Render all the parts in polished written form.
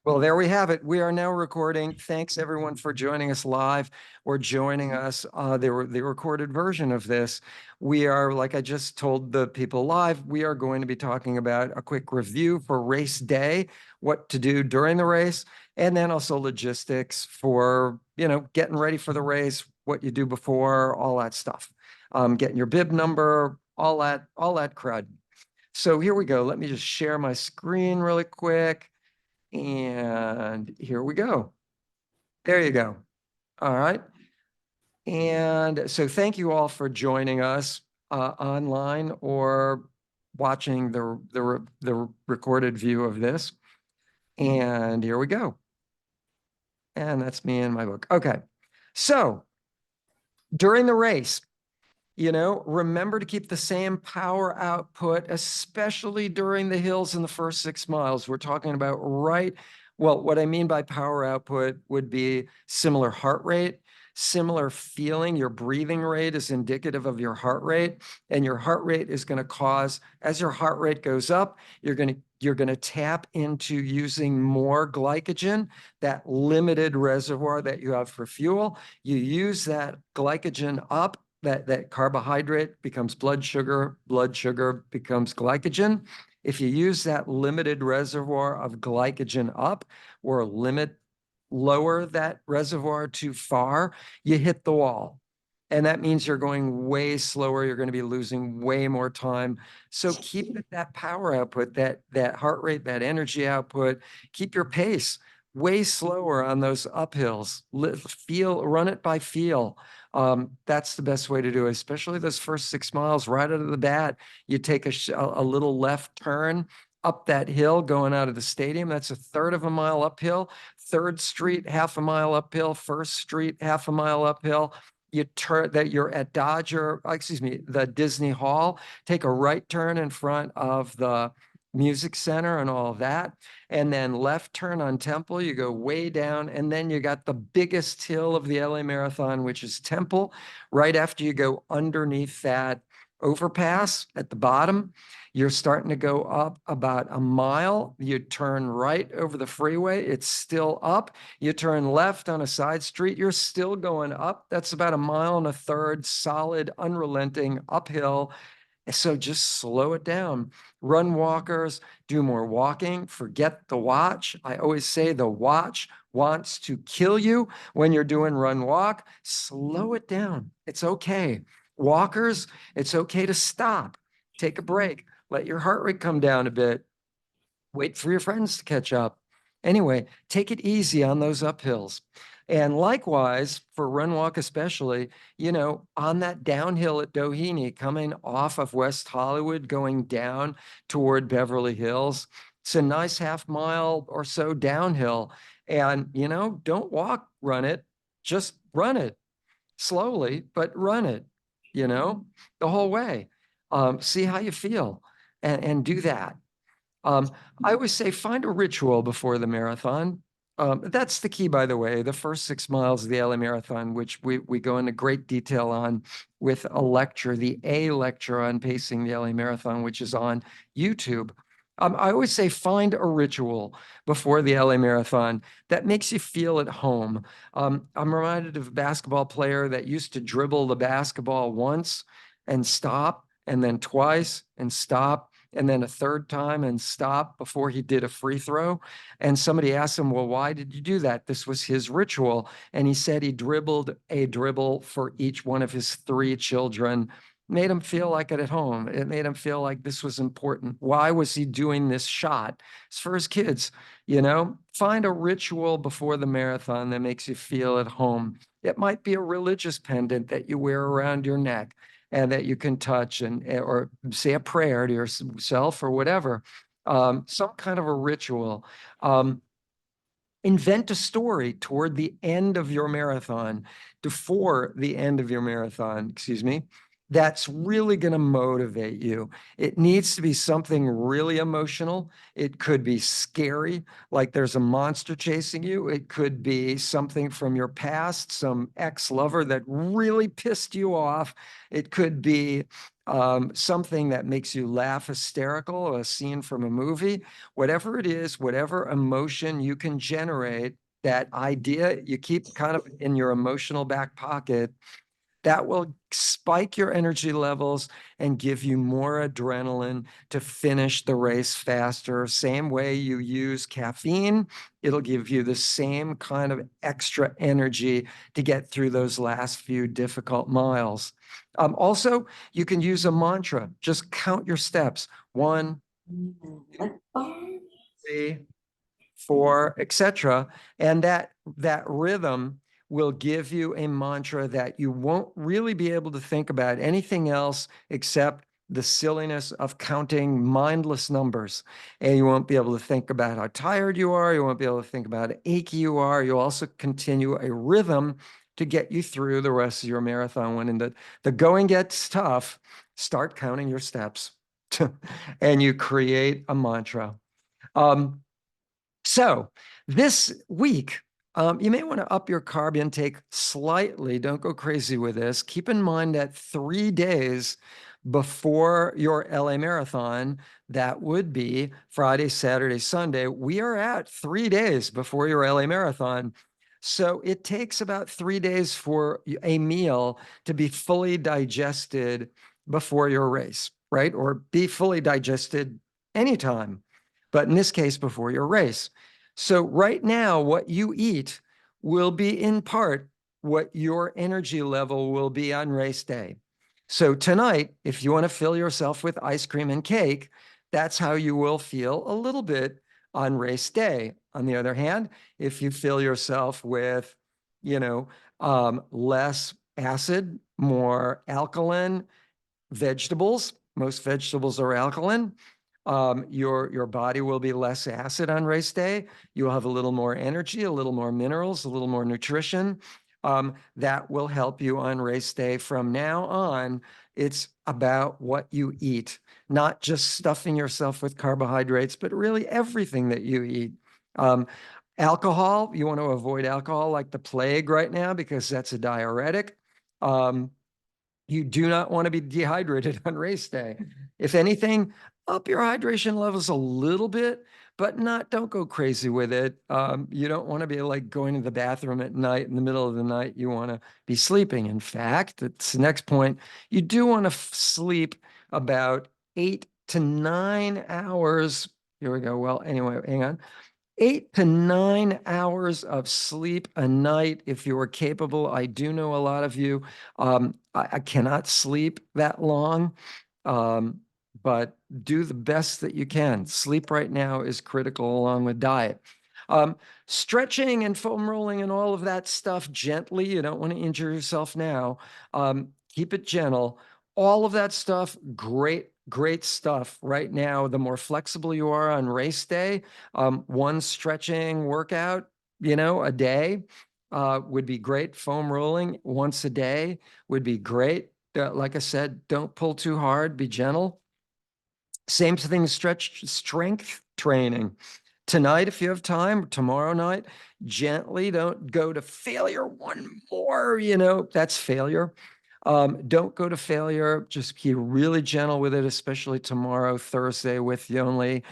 Well, there we have it. We are now recording. Thanks everyone for joining us live or joining us the recorded version of this. We are, like I just told the people live, we are going to be talking about a quick review for race day, what to do during the race, and then also logistics for, getting ready for the race, what you do before, all that stuff. Getting your bib number, all that crud. So here we go. Let me just share my screen really quick. And here we go. There you go. All right. And so thank you all for joining us online or watching the recorded view of this. And here we go. And that's me in my book. Okay. So during the race, remember to keep the same power output, especially during the hills in the first 6 miles. We're talking about well, what I mean by power output would be similar heart rate, similar feeling. Your breathing rate is indicative of your heart rate, and your heart rate is going to cause, as your heart rate goes up, you're going to tap into using more glycogen, that limited reservoir that you have for fuel. You use that glycogen up, that carbohydrate becomes blood sugar becomes glycogen. If you use that limited reservoir of glycogen up or lower that reservoir too far, you hit the wall. And that means you're going way slower. You're going to be losing way more time. So keep that power output, that heart rate, that energy output, keep your pace way slower on those uphills. Run it by feel. That's the best way to do it, especially those first 6 miles right out of the bat. You take a little left turn up that hill going out of the stadium. That's a third of a mile uphill. 3rd Street, half a mile uphill. 1st Street, half a mile uphill. You're at the Disney Hall. Take a right turn in front of the Music Center and all of that. And then left turn on Temple, you go way down. And then you got the biggest hill of the LA Marathon, which is Temple. Right after you go underneath that overpass at the bottom, you're starting to go up about a mile. You turn right over the freeway. It's still up. You turn left on a side street. You're still going up. That's about a mile and a third, solid, unrelenting uphill. So just slow it down. Run walkers, do more walking, forget the watch. I always say the watch wants to kill you when you're doing run walk. Slow it down. It's okay. Walkers, it's okay to stop, take a break, let your heart rate come down a bit, wait for your friends to catch up. Anyway, take it easy on those uphills. And likewise, for run walk especially, on that downhill at Doheny, coming off of West Hollywood, going down toward Beverly Hills, it's a nice half mile or so downhill. And, don't run it, just run it slowly, but run it, the whole way. See how you feel and do that. I always say find a ritual before the marathon. That's the key, by the way. The first 6 miles of the LA Marathon, which we go into great detail on with a lecture, the A lecture on pacing the LA Marathon, which is on YouTube. I always say find a ritual before the LA Marathon that makes you feel at home. I'm reminded of a basketball player that used to dribble the basketball once and stop, and then twice and stop, and then a third time and stop before he did a free throw. And somebody asked him, well, why did you do that? This was his ritual. And he said he dribbled a dribble for each one of his 3 children. Made him feel like it at home. It made him feel like this was important. Why was he doing this shot? It's for his kids, Find a ritual before the marathon that makes you feel at home. It might be a religious pendant that you wear around your neck and that you can touch or say a prayer to yourself or whatever, some kind of a ritual. Invent a story toward the end of your marathon, before the end of your marathon, excuse me, that's really going to motivate you. It needs to be something really emotional. It could be scary, like there's a monster chasing you. It could be something from your past, some ex-lover that really pissed you off. It could be something that makes you laugh hysterical, a scene from a movie, whatever it is, whatever emotion you can generate, that idea you keep kind of in your emotional back pocket, that will spike your energy levels and give you more adrenaline to finish the race faster. Same way you use caffeine, it'll give you the same kind of extra energy to get through those last few difficult miles. Also, you can use a mantra. Just count your steps. 1, 3, 4, etc. And that rhythm will give you a mantra that you won't really be able to think about anything else except the silliness of counting mindless numbers. And you won't be able to think about how tired you are. You won't be able to think about how achy you are. You'll also continue a rhythm to get you through the rest of your marathon. When the going gets tough, start counting your steps and you create a mantra. Um, so this week, you may want to up your carb intake slightly. Don't go crazy with this. Keep in mind that 3 days before your LA marathon, that would be Friday, Saturday, Sunday. We are at 3 days before your LA marathon. So it takes about 3 days for a meal to be fully digested before your race, right? Or be fully digested anytime, but in this case, before your race. So right now, what you eat will be in part what your energy level will be on race day. So tonight, if you want to fill yourself with ice cream and cake, that's how you will feel a little bit on race day. On the other hand, if you fill yourself with, less acid, more alkaline, vegetables. Most vegetables are alkaline. Your body will be less acid on race day. You'll have a little more energy, a little more minerals, a little more nutrition. That will help you on race day. From now on, it's about what you eat, not just stuffing yourself with carbohydrates, but really everything that you eat. Alcohol, you want to avoid alcohol like the plague right now because that's a diuretic. You do not want to be dehydrated on race day. If anything, up your hydration levels a little bit, but don't go crazy with it. You don't want to be like going to the bathroom at night in the middle of the night. You want to be sleeping. In fact, that's the next point. You do want to sleep about 8 to 9 hours. Here we go. Well, anyway, hang on. 8 to 9 hours of sleep a night if you are capable. I do know a lot of you. I cannot sleep that long, but do the best that you can. Sleep right now is critical along with diet. Um, Stretching and foam rolling and all of that stuff gently. You don't want to injure yourself now. Keep it gentle. All of that stuff, great stuff. Right now, the more flexible you are on race day, one stretching workout, a day would be great. Foam rolling once a day would be great. Like I said, don't pull too hard, be gentle. Same thing, strength training. Tonight, if you have time, tomorrow night, gently, don't go to failure one more, that's failure. Don't go to failure. Just be really gentle with it, especially tomorrow, Thursday, with the only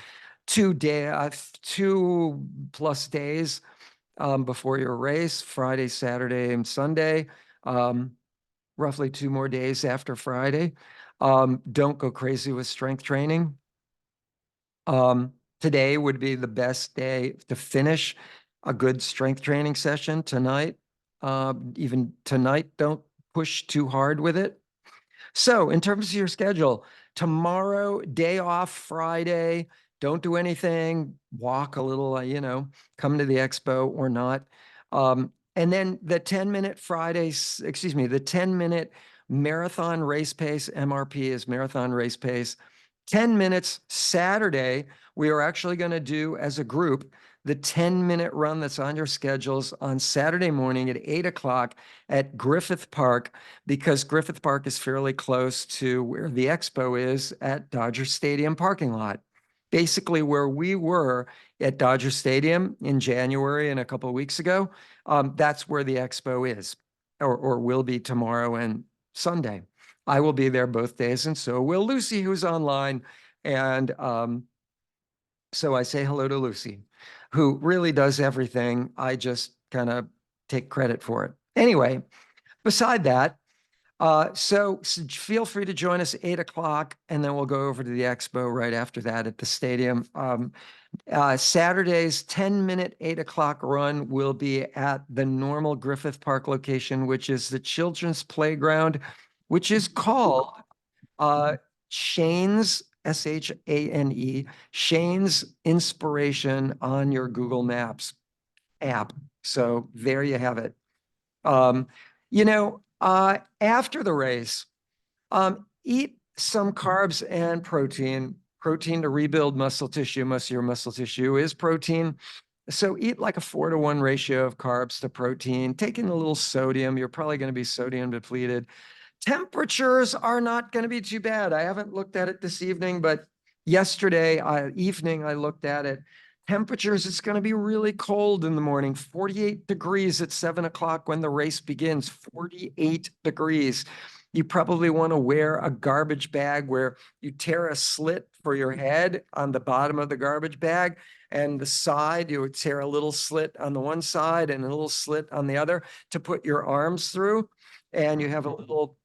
2+ days before your race, Friday, Saturday, and Sunday, roughly 2 more days after Friday. Don't go crazy with strength training. Today would be the best day to finish a good strength training session tonight. Even tonight, don't push too hard with it. So in terms of your schedule, tomorrow, day off, Friday, don't do anything, walk a little, come to the expo or not. And then the 10-minute the 10-minute marathon race pace, MRP is marathon race pace. 10 minutes Saturday, we are actually going to do as a group the 10-minute run that's on your schedules on Saturday morning at 8 o'clock at Griffith Park, because Griffith Park is fairly close to where the Expo is at Dodger Stadium parking lot. Basically, where we were at Dodger Stadium in January and a couple of weeks ago, that's where the Expo is, or will be tomorrow and Sunday. I will be there both days, and so will Lucy, who's online. And so I say hello to Lucy, who really does everything. I just kind of take credit for it. Anyway, beside that, so feel free to join us 8 o'clock, and then we'll go over to the expo right after that at the stadium. Saturday's 10-minute 8 o'clock run will be at the normal Griffith Park location, which is the children's playground, which is called uh, Shane's, Shane, Shane's Inspiration on your Google Maps app. So there you have it. Um, after the race, eat some carbs and protein. Protein to rebuild muscle tissue. Most of your muscle tissue is protein. So eat like a 4-to-1 ratio of carbs to protein. Take in a little sodium. You're probably going to be sodium depleted. Temperatures are not going to be too bad. I haven't looked at it this evening, but yesterday evening I looked at it. Temperatures, it's going to be really cold in the morning, 48 degrees at 7 o'clock when the race begins, 48 degrees. You probably want to wear a garbage bag where you tear a slit for your head on the bottom of the garbage bag, and the side, you would tear a little slit on the one side and a little slit on the other to put your arms through. And you have a little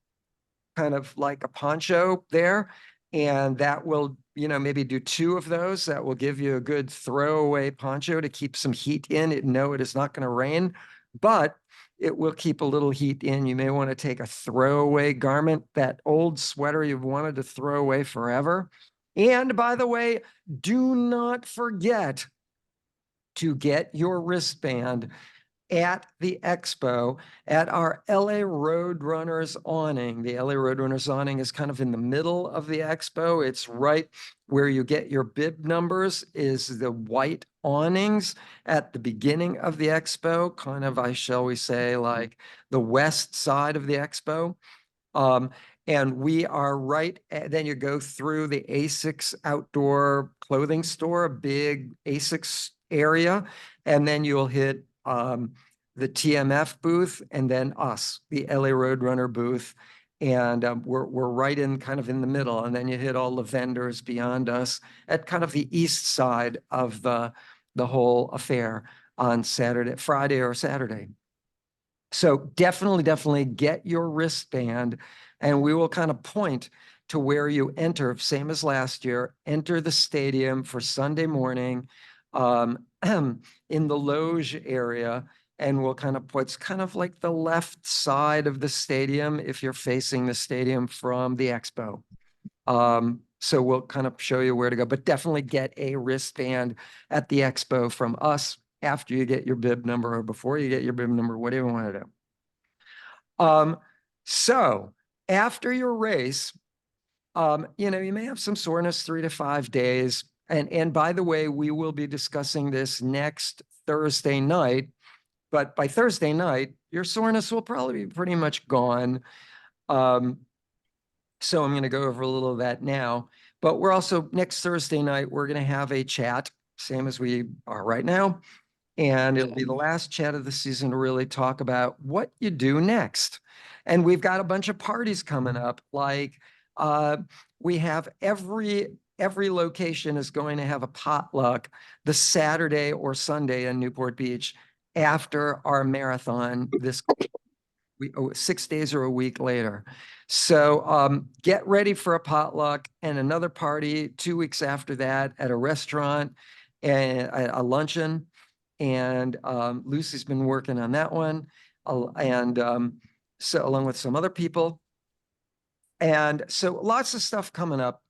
kind of like a poncho there. And that will, maybe do 2 of those. That will give you a good throwaway poncho to keep some heat in. No, it is not going to rain, but it will keep a little heat in. You may want to take a throwaway garment, that old sweater you've wanted to throw away forever. And by the way, do not forget to get your wristband at the expo at our LA Roadrunners awning. The LA Roadrunners awning is kind of in the middle of the expo. It's right where you get your bib numbers is the white awnings at the beginning of the expo, kind of, shall we say, like the west side of the expo. Um, and we are right, then you go through the ASICS outdoor clothing store, a big ASICS area, and then you'll hit the TMF booth, and then us, the LA Roadrunner booth. And we're right in kind of in the middle. And then you hit all the vendors beyond us at kind of the east side of the whole affair on Friday or Saturday. So definitely get your wristband, and we will kind of point to where you enter, same as last year, enter the stadium for Sunday morning in the loge area. And we'll kind of put, it's kind of like the left side of the stadium if you're facing the stadium from the expo. So we'll kind of show you where to go, but definitely get a wristband at the expo from us after you get your bib number or before you get your bib number, whatever you want to do. So after your race, you may have some soreness 3 to 5 days. And by the way, we will be discussing this next Thursday night, but by Thursday night, your soreness will probably be pretty much gone. So I'm going to go over a little of that now, but we're also next Thursday night, we're going to have a chat, same as we are right now. And it'll be the last chat of the season to really talk about what you do next. And we've got a bunch of parties coming up. Like we have every location is going to have a potluck the Saturday or Sunday in Newport Beach after our marathon this 6 days or a week later. So get ready for a potluck and another party 2 weeks after that at a restaurant and a luncheon. And Lucy's been working on that one. So along with some other people. And so lots of stuff coming up.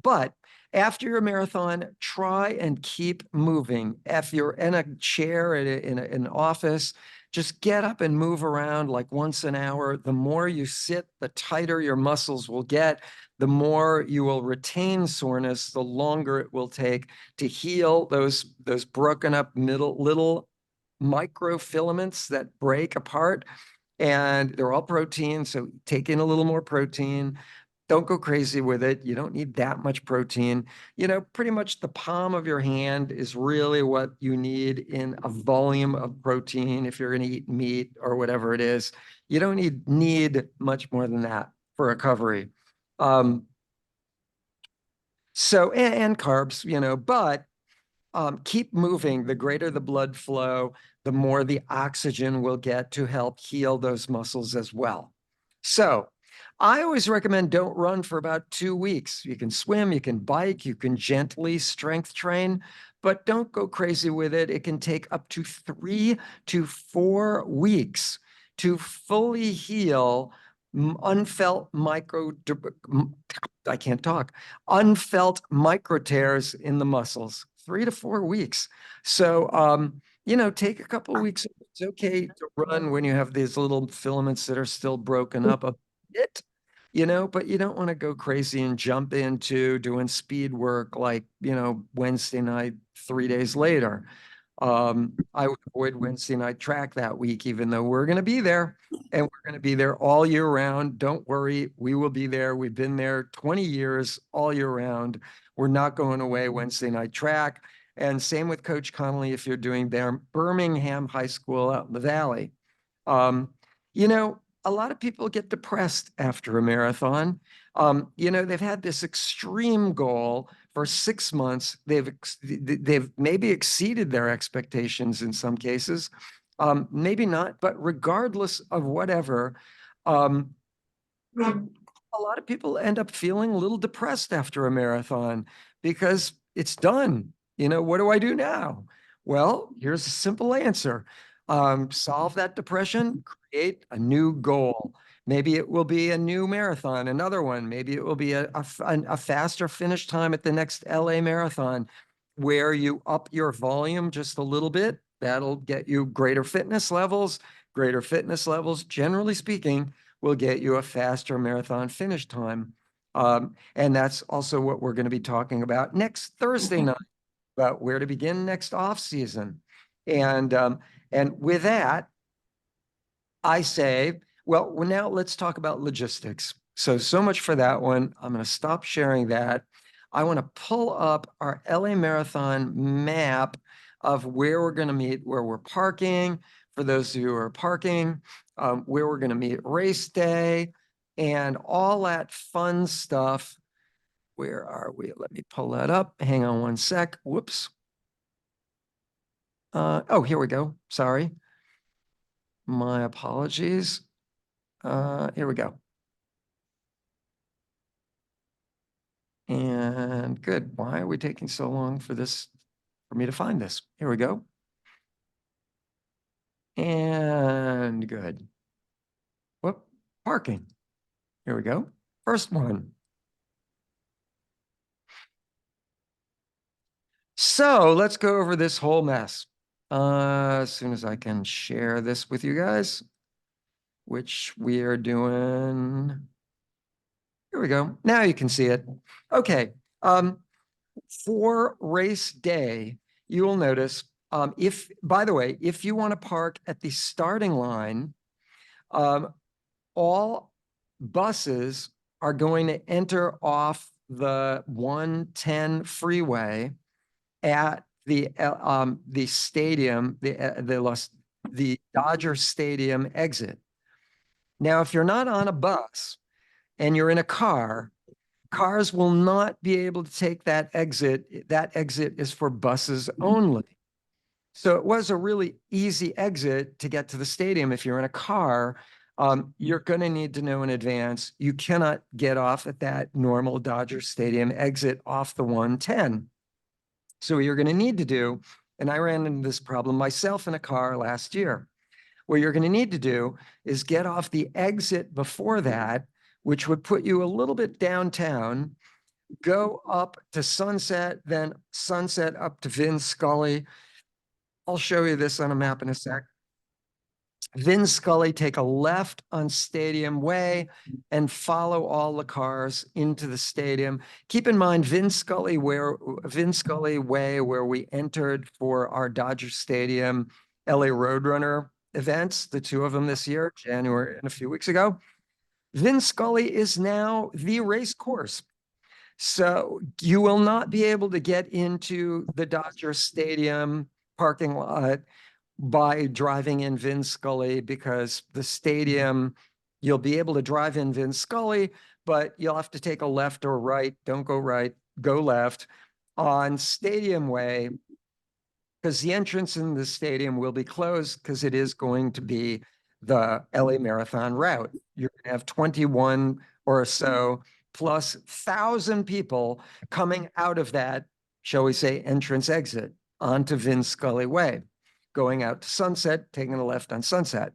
But after your marathon, try and keep moving. If you're in a chair in an office, just get up and move around like once an hour. The more you sit, the tighter your muscles will get, the more you will retain soreness, the longer it will take to heal those broken up little microfilaments that break apart. And they're all protein, so take in a little more protein. Don't go crazy with it. You don't need that much protein. Pretty much the palm of your hand is really what you need in a volume of protein if you're going to eat meat or whatever it is. You don't need much more than that. for recovery. Um, and carbs, but keep moving. The greater the blood flow, the more the oxygen will get to help heal those muscles as well. So I always recommend don't run for about 2 weeks. You can swim, you can bike, you can gently strength train, but don't go crazy with it. It can take up to 3 to 4 weeks to fully heal unfelt I can't talk, unfelt micro tears in the muscles. 3 to 4 weeks. So, take a couple of weeks. It's okay to run when you have these little filaments that are still broken up a bit, but you don't want to go crazy and jump into doing speed work like, Wednesday night, 3 days later. I would avoid Wednesday night track that week, even though we're going to be there and we're going to be there all year round. Don't worry, we will be there. We've been there 20 years all year round. We're not going away Wednesday night track. And same with Coach Connolly if you're doing Birmingham High School out in the Valley. Um, a lot of people get depressed after a marathon. They've had this extreme goal for 6 months. They've maybe exceeded their expectations in some cases, maybe not. But regardless of whatever, um, a lot of people end up feeling a little depressed after a marathon because it's done. What do I do now? Well, here's a simple answer. Solve that depression, create a new goal. Maybe it will be a new marathon, another one. Maybe it will be a faster finish time at the next LA marathon where you up your volume just a little bit. That'll get you greater fitness levels. Greater fitness levels, generally speaking, will get you a faster marathon finish time. And that's also what we're going to be talking about next Thursday night, about where to begin next off season. And with that, I say, well, now let's talk about logistics. So much for that one. I'm going to stop sharing that. I want to pull up our LA Marathon map of where we're going to meet, where we're parking, for those of you who are parking, where we're going to meet race day, and all that fun stuff. Where are we? Let me pull that up. Hang on one sec. Whoops. Oh, here we go. Sorry. My apologies. Here we go. And good. Why are we taking so long for me to find this? Here we go. And good. Whoop, parking. Here we go. First one. So let's go over this whole mess. As soon as I can share this with you guys, which we are doing. Here we go. Now you can see it. Okay. For race day, you will notice, by the way, if you want to park at the starting line, all buses are going to enter off the 110 freeway at the stadium, the Dodger Stadium exit. Now, if you're not on a bus and you're in a car, cars will not be able to take that exit. That exit is for buses only. So it was a really easy exit to get to the stadium. If you're in a car, you're going to need to know in advance. You cannot get off at that normal Dodger Stadium exit off the 110. So what you're going to need to do, and I ran into this problem myself in a car last year, what you're going to need to do is get off the exit before that, which would put you a little bit downtown, go up to Sunset, then Sunset up to Vin Scully. I'll show you this on a map in a sec. Vin Scully, take a left on Stadium Way and follow all the cars into the stadium. Keep in mind, Vin Scully Way, where we entered for our Dodger Stadium LA Roadrunner events, the two of them this year, January and a few weeks ago. Vin Scully is now the race course. So you will not be able to get into the Dodger Stadium parking lot by driving in Vin Scully because the stadium, You'll be able to drive in Vin Scully, but you'll have to take a left or right. Don't go right, go left on Stadium Way, because the entrance in the stadium will be closed because it is going to be the LA Marathon route. You're going to have 21 or so plus 1,000 people coming out of that, shall we say, entrance exit onto Vin Scully Way, going out to Sunset, taking a left on Sunset.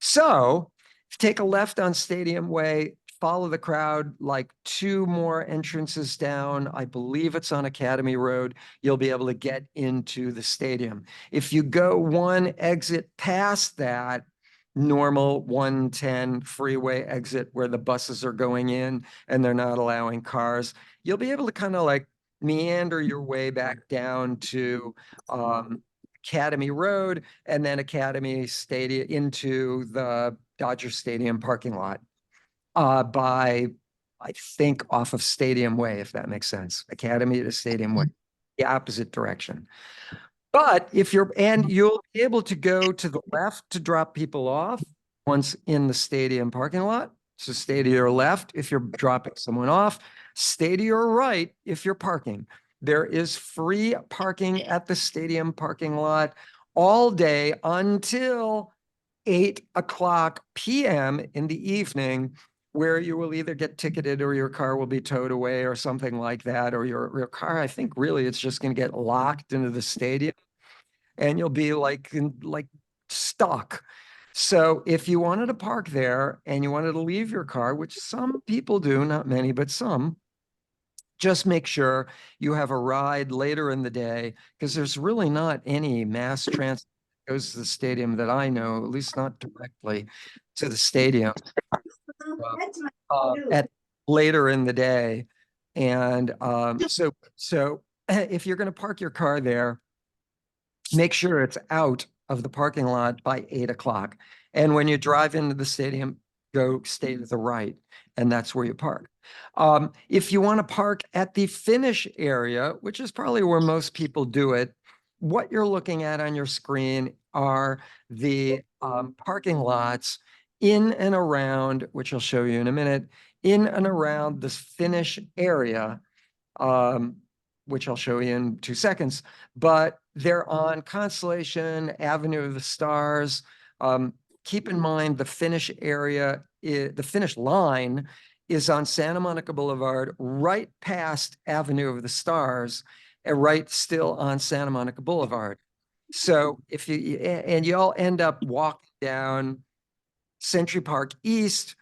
So take a left on Stadium Way, follow the crowd like 2 more entrances down. I believe it's on Academy Road. You'll be able to get into the stadium. If you go 1 exit past that normal 110 freeway exit where the buses are going in and they're not allowing cars, you'll be able to kind of like meander your way back down to Academy Road and then Academy Stadium into the Dodger Stadium parking lot by, I think, off of Stadium Way, if that makes sense. Academy to Stadium Way, the opposite direction. But if you'll be able to go to the left to drop people off once in the stadium parking lot. So stay to your left if you're dropping someone off. Stay to your right if you're parking. There is free parking at the stadium parking lot all day until 8 o'clock p.m. in the evening, where you will either get ticketed or your car will be towed away or something like that. Or your car, I think really it's just going to get locked into the stadium and you'll be like stuck. So if you wanted to park there and you wanted to leave your car, which some people do, not many, but some, just make sure you have a ride later in the day, because there's really not any mass transit that goes to the stadium that I know, at least not directly to the stadium at later in the day. And so if you're going to park your car there, make sure it's out of the parking lot by 8 o'clock. And when you drive into the stadium, go stay to the right, and that's where you park. If you want to park at the finish area, which is probably where most people do it, what you're looking at on your screen are the parking lots in and around, which I'll show you in a minute, in and around this finish area, which I'll show you in 2 seconds, but they're on Constellation, Avenue of the Stars. Keep in mind the finish area, the finish line is on Santa Monica Boulevard, right past Avenue of the Stars, and right still on Santa Monica Boulevard. So if you all end up walking down Century Park East,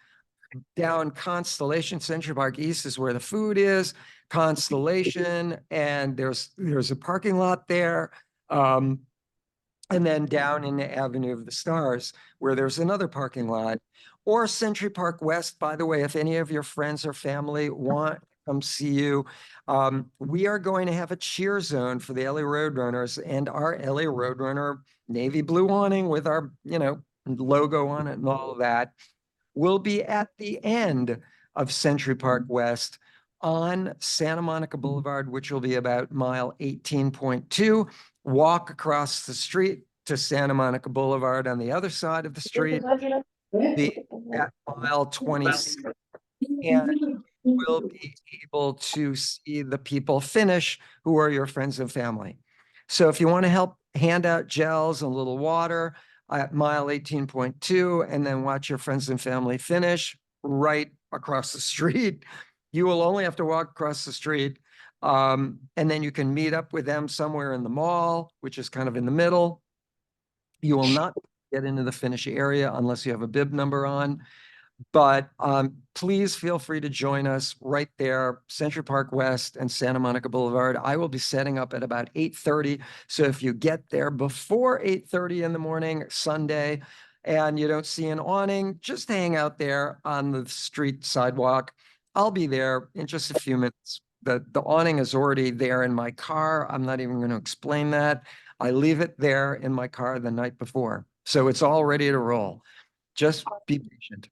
down Constellation. Century Park East is where the food is, Constellation, and there's a parking lot there. And then down in the Avenue of the Stars, where there's another parking lot, or Century Park West. By the way, if any of your friends or family want to come see you, we are going to have a cheer zone for the LA Roadrunners, and our LA Roadrunner navy blue awning with our, logo on it and all of that will be at the end of Century Park West on Santa Monica Boulevard, which will be about mile 18.2. Walk across the street to Santa Monica Boulevard on the other side of the street, be at mile 26, and will be able to see the people finish who are your friends and family. So if you want to help hand out gels and a little water at mile 18.2, and then watch your friends and family finish right across the street, you will only have to walk across the street. And then you can meet up with them somewhere in the mall, which is kind of in the middle. You will not get into the finish area unless you have a bib number on. But please feel free to join us right there, Century Park West and Santa Monica Boulevard. I will be setting up at about 8:30. So if you get there before 8:30 in the morning, Sunday, and you don't see an awning, just hang out there on the street sidewalk. I'll be there in just a few minutes. The awning is already there in my car. I'm not even going to explain that. I leave it there in my car the night before. So it's all ready to roll. Just be patient.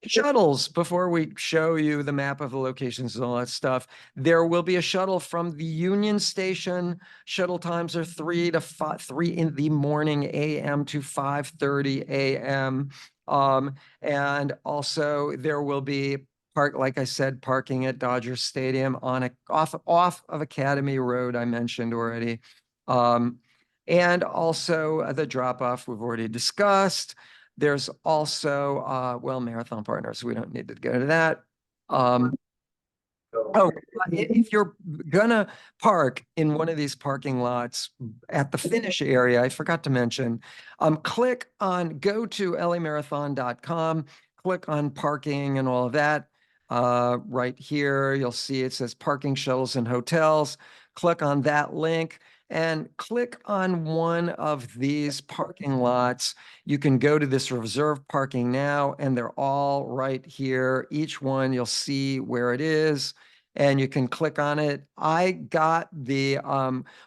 Shuttles, before we show you the map of the locations and all that stuff, there will be a shuttle from the Union Station. Shuttle times are 3 in the morning a.m. to 5:30 a.m. And also there will be like I said, parking at Dodger Stadium on off of Academy Road, I mentioned already. And also the drop off we've already discussed. There's also, well, Marathon Partners, we don't need to go to that. Oh, if you're gonna park in one of these parking lots at the finish area, I forgot to mention, go to lamarathon.com, click on parking and all of that. Right here, you'll see it says parking shuttles and hotels. Click on that link and click on one of these parking lots. You can go to this reserve parking now, and they're all right here. Each one, you'll see where it is and you can click on it. I got the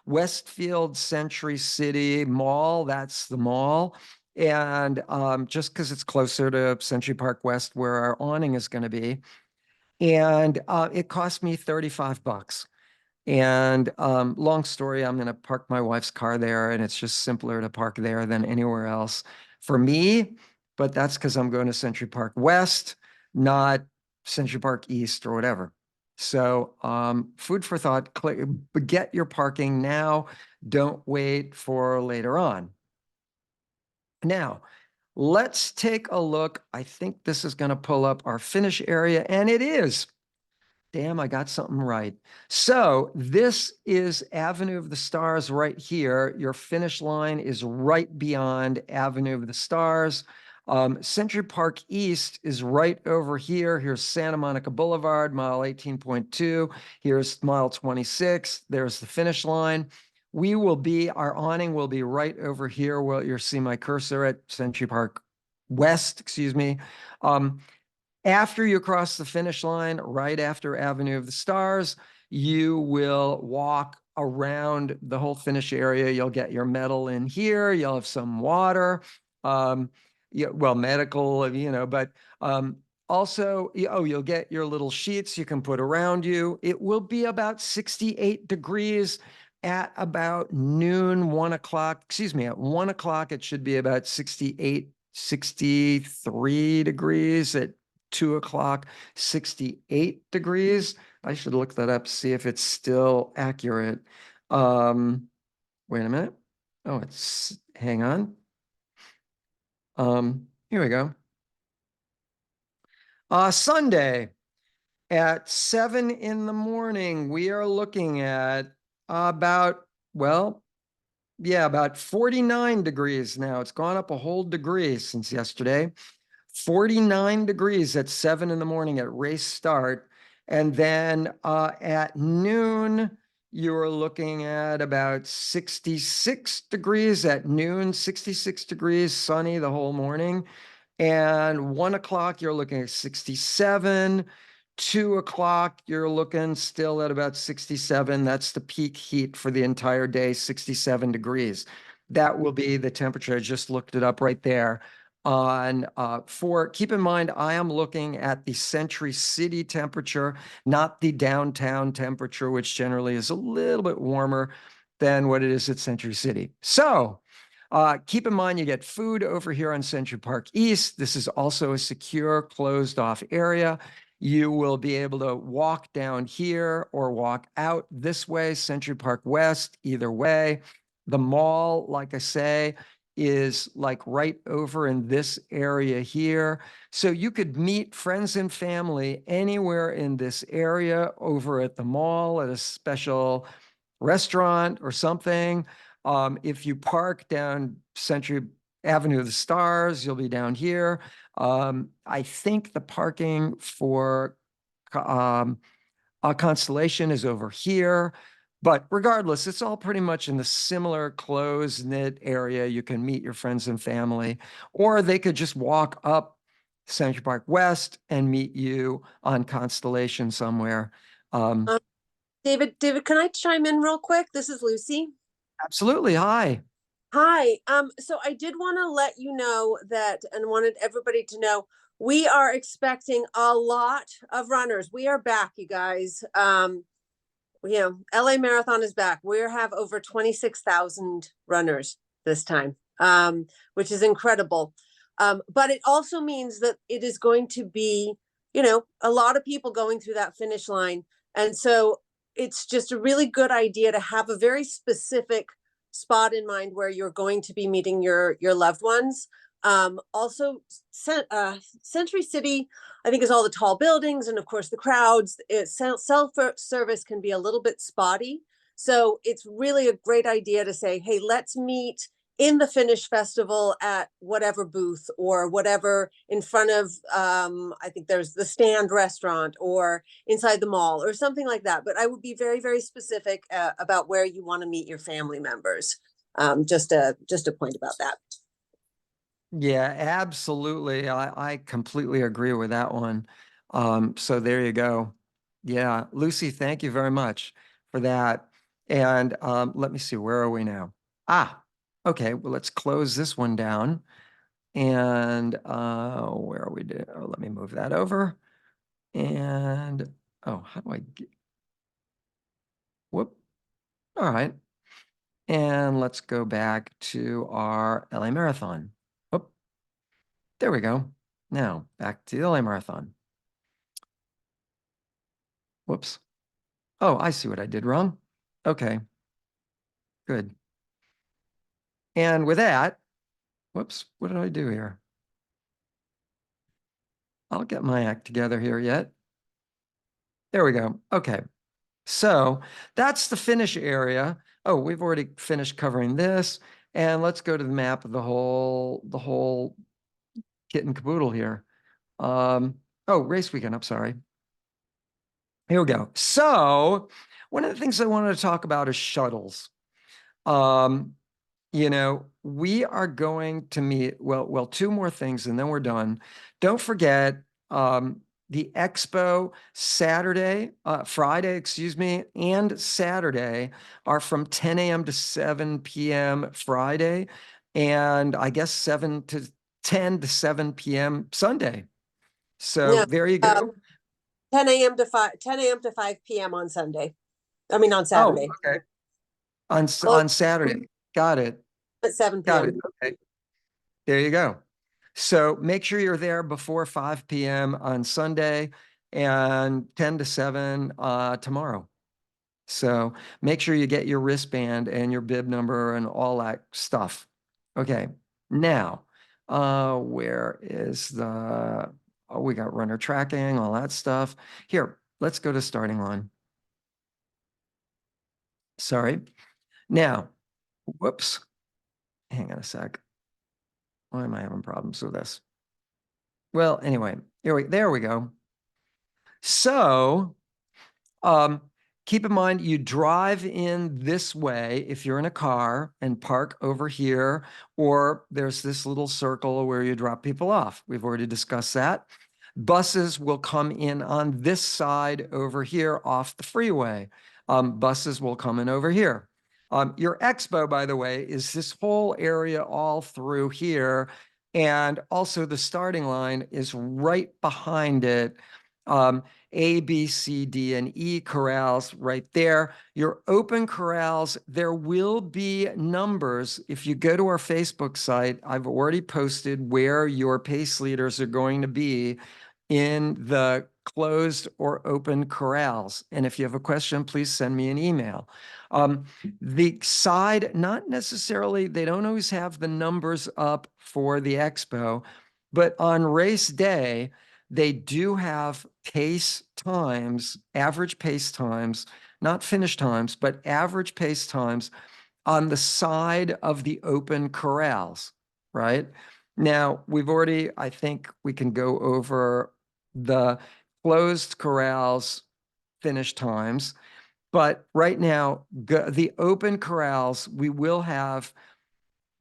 Westfield Century City Mall. That's the mall. And just because it's closer to Century Park West where our awning is going to be. And it cost me 35 bucks. And long story, I'm going to park my wife's car there, and it's just simpler to park there than anywhere else for me. But that's because I'm going to Century Park West, not Century Park East or whatever. So food for thought, get your parking now. Don't wait for later on. Now, let's take a look. I think this is going to pull up our finish area, and it is. Damn, I got something right. So this is Avenue of the Stars right here. Your finish line is right beyond Avenue of the Stars. Century Park East is right over here. Here's Santa Monica Boulevard, mile 18.2. Here's mile 26. There's the finish line. Our awning will be right over here where you'll see my cursor at Century Park West, excuse me. After you cross the finish line, right after Avenue of the Stars, you will walk around the whole finish area. You'll get your medal in here. You'll have some water, well, medical, but also, you'll get your little sheets you can put around you. It will be about 68 degrees at about noon, 1 o'clock. Excuse me, at 1 o'clock, it should be about 68, 63 degrees. At 2 o'clock, 68 degrees. I should look that up, see if it's still accurate. Wait a minute. Oh, hang on. Here we go. Sunday at 7 in the morning, we are looking at about 49 degrees now. It's gone up a whole degree since yesterday. 49 degrees at 7 in the morning at race start. And then at noon, you're looking at about 66 degrees at noon, 66 degrees, sunny the whole morning. And 1 o'clock, you're looking at 67. 2 o'clock, you're looking still at about 67. That's the peak heat for the entire day, 67 degrees. That will be the temperature. I just looked it up right there. Keep in mind, I am looking at the Century City temperature, not the downtown temperature, which generally is a little bit warmer than what it is at Century City. So keep in mind, you get food over here on Century Park East. This is also a secure, closed off area. You will be able to walk down here or walk out this way, Century Park West, either way. The mall, like I say, is like right over in this area here. So you could meet friends and family anywhere in this area over at the mall at a special restaurant or something. If you park down Century Avenue of the Stars, you'll be down here. I think the parking for Constellation is over here. But regardless, it's all pretty much in the similar close-knit area. You can meet your friends and family, or they could just walk up Century Park West and meet you on Constellation somewhere. David, can I chime in real quick? This is Lucy. Absolutely. Hi. Hi. So I did want to let you know that and wanted everybody to know we are expecting a lot of runners. We are back, you guys. LA Marathon is back. We have over 26,000 runners this time, which is incredible. But it also means that it is going to be, you know, a lot of people going through that finish line. And so it's just a really good idea to have a very specific spot in mind where you're going to be meeting your loved ones. Also, Century City, I think, is all the tall buildings and of course the crowds. Self service can be a little bit spotty, so it's really a great idea to say, hey, let's meet in the Finnish festival at whatever booth or whatever in front of, I think there's the Stand restaurant or inside the mall or something like that. But I would be very, very specific about where you want to meet your family members. Just a point about that. Yeah, absolutely. I completely agree with that one. So there you go. Yeah, Lucy, thank you very much for that. And let me see, where are we now? Ah, okay. Well, let's close this one down. And where are we? Oh, let me move that over. And oh, how do I get? Whoop. All right. And let's go back to our LA Marathon. Whoop. There we go. Now back to the LA Marathon. Whoops. Oh, I see what I did wrong. Okay, good. And with that, whoops, what did I do here? I'll get my act together here yet. There we go. Okay. So that's the finish area. Oh, we've already finished covering this. And let's go to the map of the whole kit and caboodle here. Oh, race weekend, I'm sorry. Here we go. So one of the things I wanted to talk about is shuttles. Um, we are going to meet, well, two more things and then we're done. Don't forget, the Expo Friday, excuse me, and Saturday are from 10 a.m. to 7 p.m. Friday, and I guess 10 to 7 p.m. Sunday. So Yeah, there you go. 10 a.m. to 5 p.m. on Sunday. I mean on Oh, Saturday. okay. Close On Saturday. Got it. at 7 Got it. p.m. Okay. There you go. So make sure you're there before 5 p.m. on Sunday and 10 to 7 tomorrow. So make sure you get your wristband and your bib number and all that stuff. Okay. Now, where is the, oh, we got runner tracking, all that stuff. Here, let's go to starting line. Sorry. Now, whoops. Hang on a sec. Why am I having problems with this? Well, anyway, there we go. So, um, keep in mind you drive in this way if you're in a car and park over here, or there's this little circle where you drop people off. We've already discussed that. Buses will come in on this side over here off the freeway. Buses will come in over here. Your expo, by the way, is this whole area all through here. And also the starting line is right behind it. A, B, C, D, and E corrals right there. Your open corrals, there will be numbers. If you go to our Facebook site, I've already posted where your pace leaders are going to be in the closed or open corrals. And if you have a question, please send me an email. The side, not necessarily, they don't always have the numbers up for the expo, but on race day, they do have pace times, average pace times, not finish times, but average pace times on the side of the open corrals, right? Now, I think we can go over the closed corrals finish times, but right now, the open corrals, we will have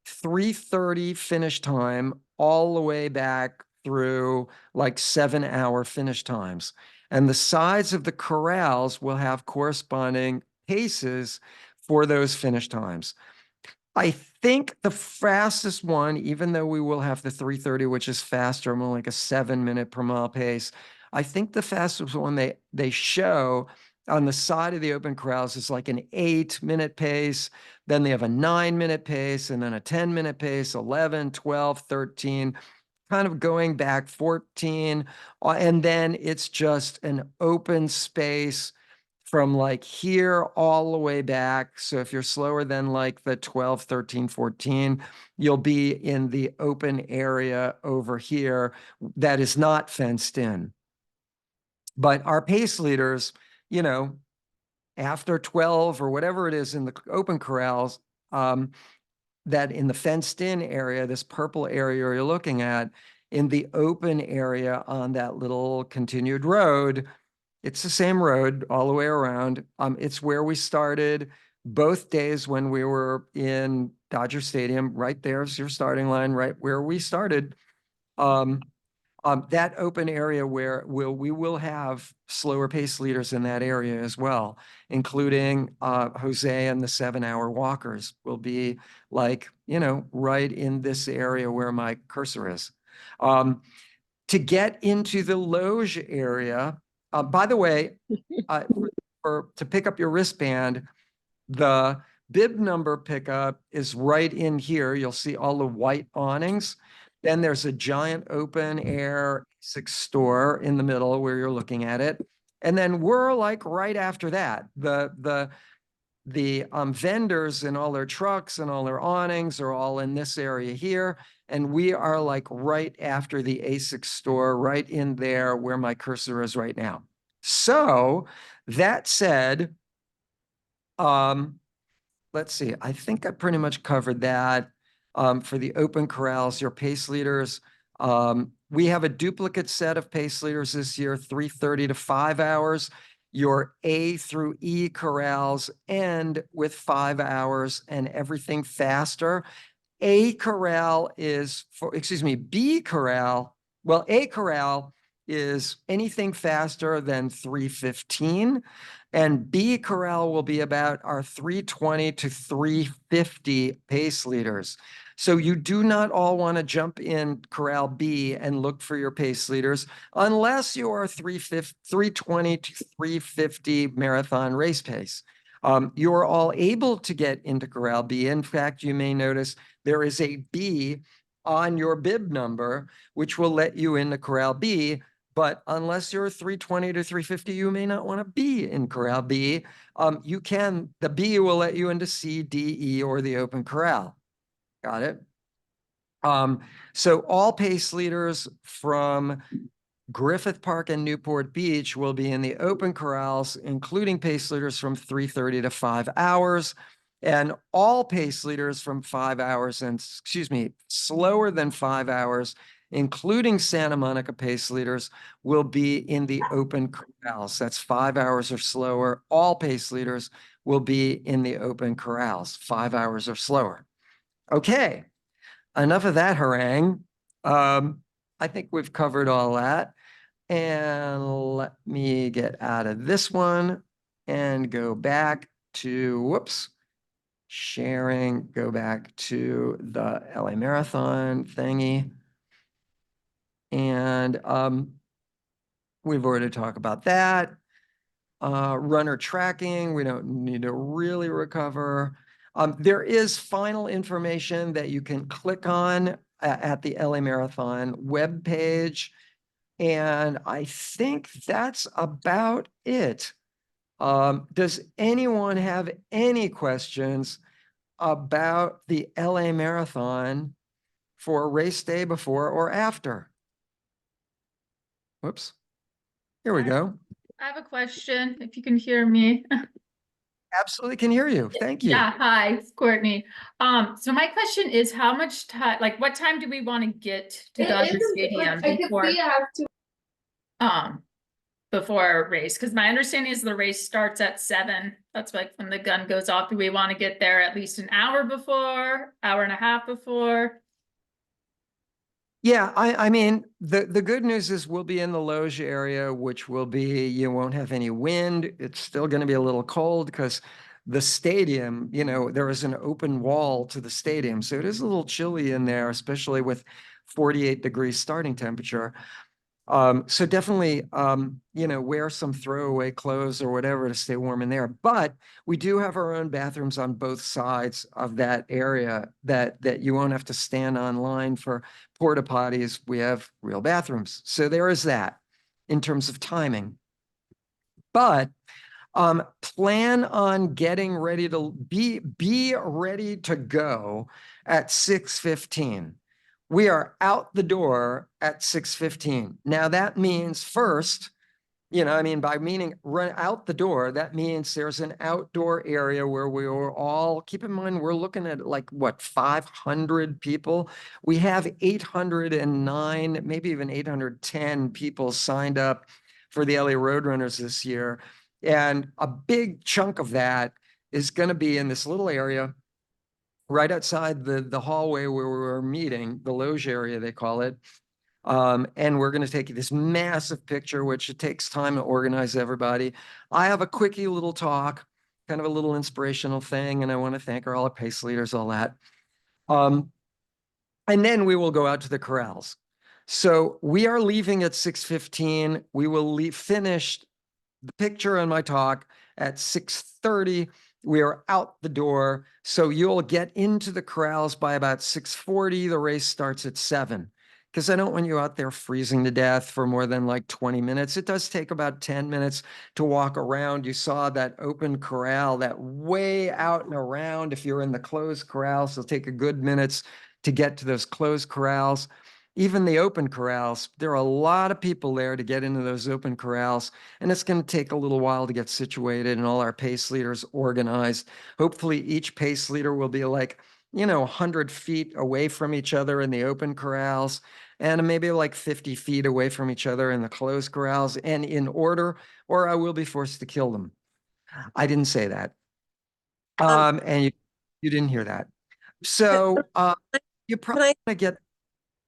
3:30 finish time all the way back through like 7-hour finish times. And the sides of the corrals will have corresponding paces for those finish times. I think the fastest one, even though we will have the 3:30, which is faster, more like a 7-minute per mile pace. I think the fastest one they show on the side of the open corrals is like an 8-minute pace. Then they have a 9-minute pace and then a 10-minute pace, 11, 12, 13. kind of going back 14, and then it's just an open space from like here all the way back. So if you're slower than like the 12, 13, 14, you'll be in the open area over here that is not fenced in. But our pace leaders, you know, after 12 or whatever it is in the open corrals, that in the fenced in area, this purple area you're looking at, in the open area on that little continued road, it's the same road all the way around. It's where we started both days when we were in Dodger Stadium. Right there's your starting line, right where we started. Um, that open area where we will have slower pace leaders in that area as well, including Jose and the 7-hour walkers will be like, right in this area where my cursor is. To get into the loge area, by the way, to pick up your wristband, the bib number pickup is right in here. You'll see all the white awnings. Then there's a giant open air six store in the middle where you're looking at it. And then we're like right after that. The vendors and all their trucks and all their awnings are all in this area here. And we are like right after the ASICS store, right in there where my cursor is right now. So that said, let's see, I think I pretty much covered that. For the open corrals, your pace leaders, we have a duplicate set of pace leaders this year, 3:30 to 5 hours. Your A through E corrals end with 5 hours and everything faster. A corral is for, excuse me, B corral. Well, A corral is anything faster than 3:15. And B corral will be about our 3:20 to 3:50 pace leaders. So you do not all want to jump in corral B and look for your pace leaders unless you are 3:20 to 3:50 marathon race pace. You are all able to get into corral B. In fact, you may notice there is a B on your bib number, which will let you into corral B. But unless you're 3:20 to 3:50, you may not want to be in corral B. The B will let you into C, D, E, or the open corral. Got it? So all pace leaders from Griffith Park and Newport Beach will be in the open corrals, including pace leaders from 3:30 to 5 hours. And all pace leaders from 5 hours and, slower than 5 hours, including Santa Monica pace leaders, will be in the open corrals. That's 5 hours or slower. All pace leaders will be in the open corrals, 5 hours or slower. Okay, enough of that harangue. I think we've covered all that. And let me get out of this one and go back to, sharing, go back to the LA Marathon thingy. And we've already talked about that. Runner tracking, we don't need to really recover. There is final information that you can click on at the LA Marathon webpage. And I think that's about it. Does anyone have any questions about the LA Marathon for race day before or after? Whoops. Here we go. I have a question, if you can hear me. Absolutely can hear you. Thank you. Yeah, hi, it's Courtney. So my question is how much time, like what time do we want to get to Dodger Stadium before a race? Because my understanding is the race starts at 7. That's like when the gun goes off. Do we want to get there at least an hour before, hour and a half before? Yeah, I mean, the good news is we'll be in the loge area, which will be, you won't have any wind. It's still going to be a little cold because the stadium, there is an open wall to the stadium. So it is a little chilly in there, especially with 48 degrees starting temperature. So definitely, you know, wear some throwaway clothes or whatever to stay warm in there. But we do have our own bathrooms on both sides of that area that you won't have to stand online for porta potties. We have real bathrooms. So there is that in terms of timing. But plan on getting ready to be ready to go at 6:15. We are out the door at 6:15. Now that means first, you know, I mean, by meaning run out the door, that means there's an outdoor area where we are all, keep in mind, we're looking at like what, 500 people? We have 809, maybe even 810 people signed up for the LA Roadrunners this year. And a big chunk of that is going to be in this little area right outside the hallway where we're meeting, the loge area, they call it. And we're going to take this massive picture, which it takes time to organize everybody. I have a quickie little talk, kind of a little inspirational thing, and I want to thank all our pace leaders, all that. And then we will go out to the corrals. So we are leaving at 6:15. We will finish the picture and my talk at 6:30. We are out the door. So you'll get into the corrals by about 6:40. The race starts at 7. Because I don't want you out there freezing to death for more than like 20 minutes. It does take about 10 minutes to walk around. You saw that open corral, that way out and around. If you're in the closed corrals, it'll take a good minutes to get to those closed corrals. Even the open corrals, there are a lot of people there to get into those open corrals, and it's going to take a little while to get situated and all our pace leaders organized. Hopefully each pace leader will be like, you know, 100 feet away from each other in the open corrals and maybe like 50 feet away from each other in the closed corrals, and in order, or I will be forced to kill them. I didn't say that. And you didn't hear that. So you Can probably I, want to get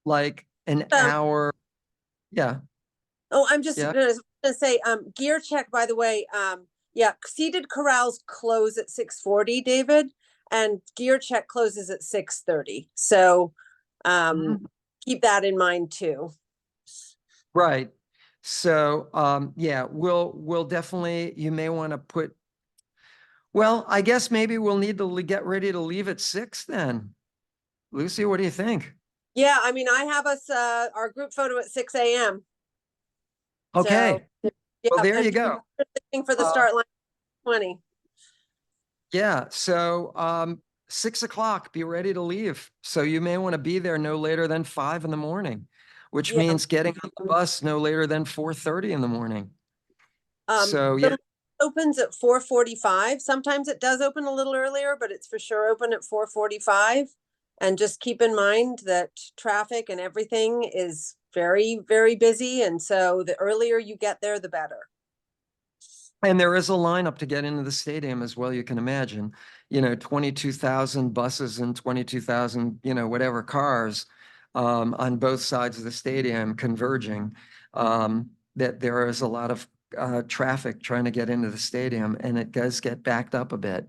like an um, hour. Yeah. oh, I'm just Yeah. gonna say, gear check, by the way, yeah, seated corrals close at 6:40, David, and gear check closes at 6:30. So, Mhm. keep that in mind too. Right. So, yeah, we'll definitely, you may want to put, well, I guess maybe we'll need to get ready to leave at 6 then. Lucy, what do you think? Yeah, I mean, I have us, our group photo at 6 a.m. So, Okay. Well, yeah, there you and go. looking for the Uh, start line 20. yeah. So, 6 o'clock, be ready to leave. So you may want to be there no later than 5 in the morning, which Yeah. means getting on the bus no later than 4:30 in the morning. So, The yeah. line opens at 4:45. Sometimes it does open a little earlier, but it's for sure open at 4:45. And just keep in mind that traffic and everything is very, very busy. And so the earlier you get there, the better. And there is a lineup to get into the stadium as well, you can imagine. You know, 22,000 buses and 22,000, you know, whatever cars on both sides of the stadium converging. That there is a lot of traffic trying to get into the stadium, and it does get backed up a bit,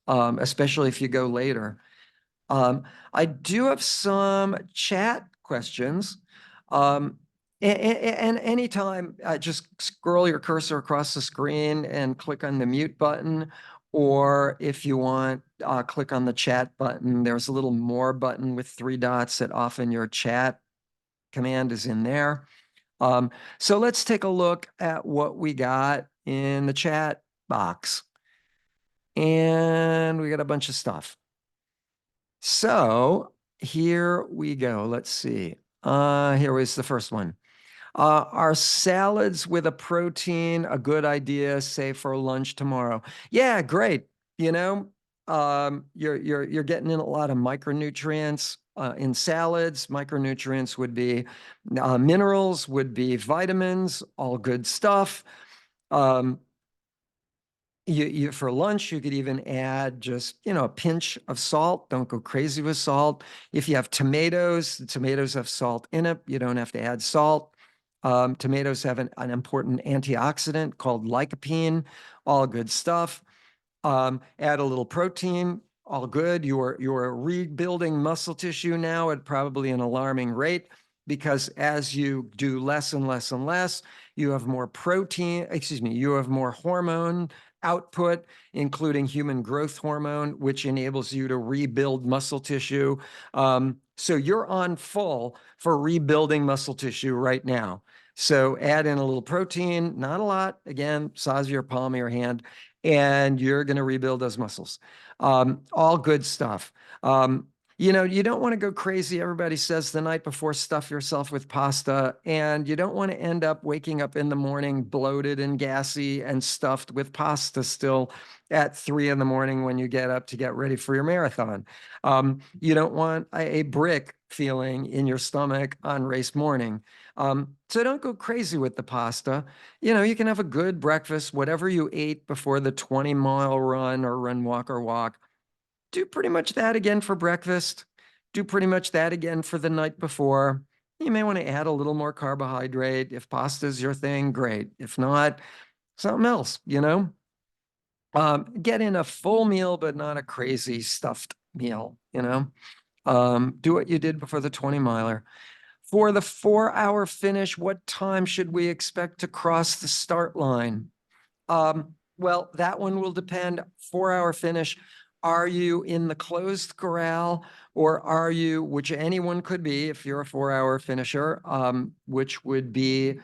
especially if you go later. Um, I do have some chat questions. And anytime, just scroll your cursor across the screen and click on the mute button. Or if you want, click on the chat button. There's a little more button with 3 dots that often your chat command is in there. So let's take a look at what we got in the chat box. And we got a bunch of stuff. So here we go. Let's see. Here was the first one. Are salads with a protein a good idea, say for lunch tomorrow? Yeah, great. You know, you're getting in a lot of micronutrients in salads. Micronutrients would be minerals, would be vitamins, all good stuff. Um, you for lunch, you could even add just, you know, a pinch of salt. Don't go crazy with salt. If you have tomatoes, the tomatoes have salt in it. You don't have to add salt. Tomatoes have an important antioxidant called lycopene, all good stuff. Add a little protein, all good. You're rebuilding muscle tissue now at probably an alarming rate. because as you do less and less and less, you have more you have more hormone output, including human growth hormone, which enables you to rebuild muscle tissue. So you're on full for rebuilding muscle tissue right now. So add in a little protein, not a lot, again, size of your palm of your hand, and you're going to rebuild those muscles. All good stuff. You don't want to go crazy. Everybody says the night before, stuff yourself with pasta, and you don't want to end up waking up in the morning bloated and gassy and stuffed with pasta still at 3 a.m. when you get up to get ready for your marathon. You don't want a brick feeling in your stomach on race morning. So don't go crazy with the pasta. You can have a good breakfast, whatever you ate before the 20-mile run or run, walk, or walk. Do pretty much that again for breakfast. Do pretty much that again for the night before. You may want to add a little more carbohydrate. If pasta is your thing, great. If not, something else, Get in a full meal, but not a crazy stuffed meal, Do what you did before the 20-miler. For the 4-hour finish, what time should we expect to cross the start line? Well, that one will depend. 4-hour finish. Are you in the closed corral, or are you, which anyone could be if you're a 4-hour finisher, which would be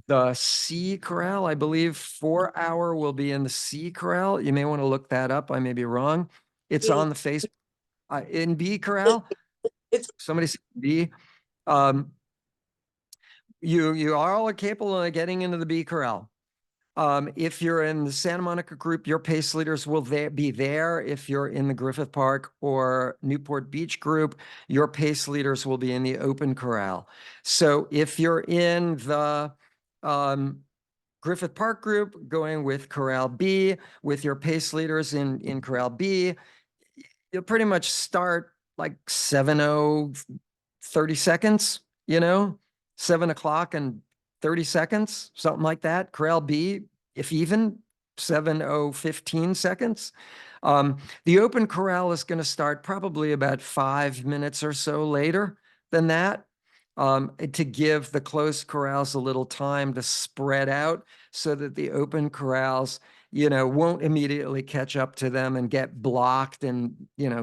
the C corral? I believe 4-hour will be in the C corral. You may want to look that up. I may be wrong. It's on the face in B corral. It's Somebody said B. You are all capable of getting into the B corral. If you're in the Santa Monica group, your pace leaders will be there. If you're in the Griffith Park or Newport Beach group, your pace leaders will be in the open corral. So if you're in the Griffith Park group, going with Corral B, with your pace leaders in Corral B, you'll pretty much start like 30 seconds, 7 o'clock and 30 seconds, something like that. Corral B, if even 7:15 seconds. The open corral is going to start probably about 5 minutes or so later than that, to give the closed corrals a little time to spread out so that the open corrals, won't immediately catch up to them and get blocked and,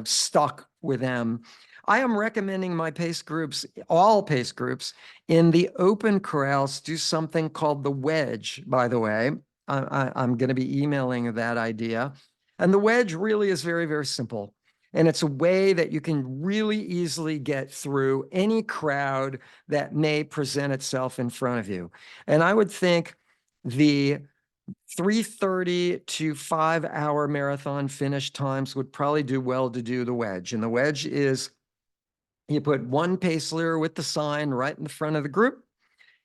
stuck with them. I am recommending my pace groups, all pace groups, in the open corrals do something called the wedge, by the way. I'm going to be emailing that idea. And the wedge really is very, very simple. And it's a way that you can really easily get through any crowd that may present itself in front of you. And I would think the 3:30 to 5-hour marathon finish times would probably do well to do the wedge. And the wedge is you put one pace leader with the sign right in the front of the group.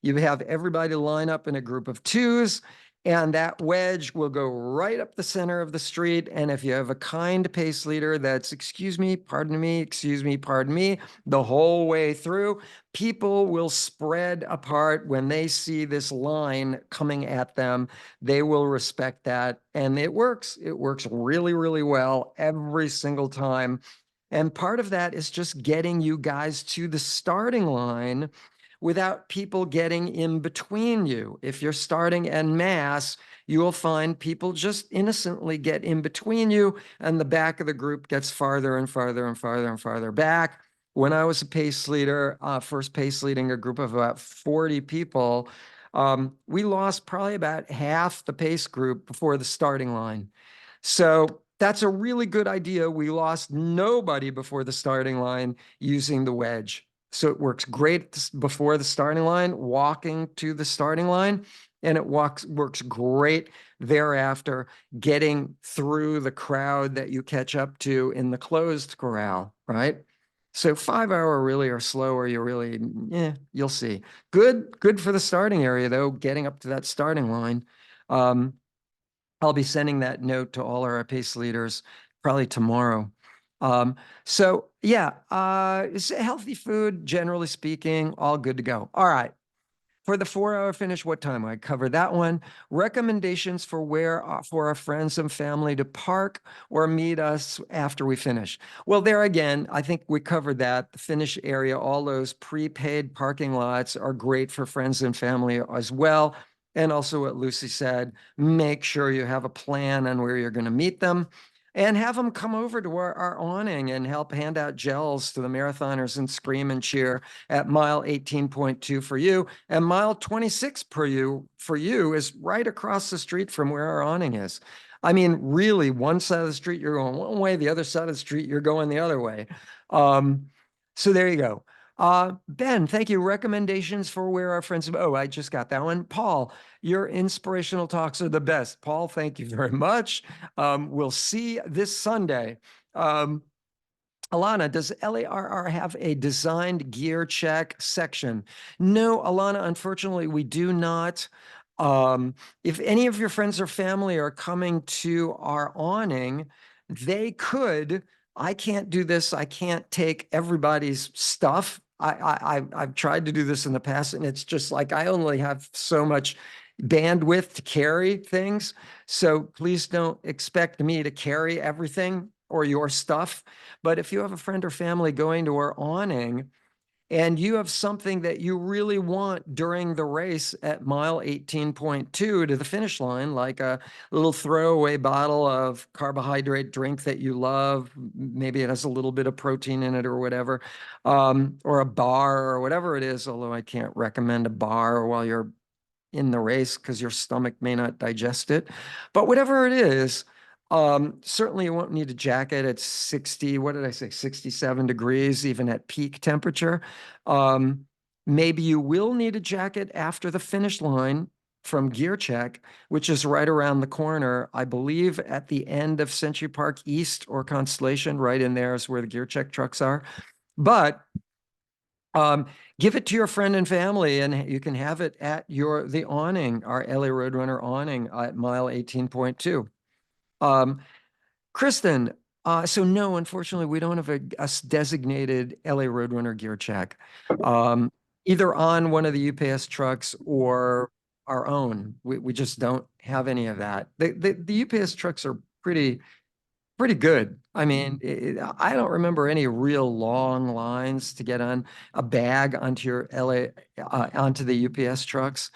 You have everybody line up in a group of twos, and that wedge will go right up the center of the street. And if you have a kind pace leader that's, excuse me, pardon me, the whole way through, people will spread apart when they see this line coming at them. They will respect that. And it works. It works really, really well every single time. And part of that is just getting you guys to the starting line without people getting in between you. If you're starting en masse, you will find people just innocently get in between you, and the back of the group gets farther and farther and farther and farther back. When I was a pace leader, first pace leading a group of about 40 people, we lost probably about half the pace group before the starting line. So that's a really good idea. We lost nobody before the starting line using the wedge. So it works great before the starting line, walking to the starting line, and it works great thereafter, getting through the crowd that you catch up to in the closed corral, right? So 5-hour really or slower, you'll see. Good for the starting area though, getting up to that starting line. I'll be sending that note to all our pace leaders probably tomorrow. So yeah, it's healthy food, generally speaking, all good to go. All right. For the 4-hour finish, what time? I covered that one. Recommendations for where for our friends and family to park or meet us after we finish. Well, there again, I think we covered that. The finish area, all those prepaid parking lots are great for friends and family as well. And also what Lucy said, make sure you have a plan on where you're going to meet them and have them come over to our awning and help hand out gels to the marathoners and scream and cheer at mile 18.2 for you. And mile 26 for you is right across the street from where our awning is. I mean, really, one side of the street, you're going one way, the other side of the street, you're going the other way. So there you go. Ben, thank you. Recommendations for where our friends. Oh, I just got that one. Paul, your inspirational talks are the best. Paul, thank you very much. We'll see this Sunday. Alana, does LARR have a designed gear check section? No, Alana, unfortunately, we do not. If any of your friends or family are coming to our awning, they could. I can't do this. I can't take everybody's stuff. I've tried to do this in the past, and it's just like I only have so much bandwidth to carry things. So please don't expect me to carry everything or your stuff. But if you have a friend or family going to our awning and you have something that you really want during the race at mile 18.2 to the finish line, like a little throwaway bottle of carbohydrate drink that you love, maybe it has a little bit of protein in it or whatever, or a bar or whatever it is, although I can't recommend a bar while you're in the race because your stomach may not digest it. But whatever it is, certainly you won't need a jacket at 60, what did I say, 67 degrees, even at peak temperature. Maybe you will need a jacket after the finish line from Gear Check, which is right around the corner, I believe at the end of Century Park East or Constellation, right in there is where the Gear Check trucks are. But give it to your friend and family, and you can have it at the awning, our LA Roadrunner awning at mile 18.2. Kristen, so no, unfortunately, we don't have a designated LA Roadrunner gear check, either on one of the UPS trucks or our own. We just don't have any of that. The UPS trucks are pretty good. I mean, I don't remember any real long lines to get on a bag onto your onto the UPS trucks.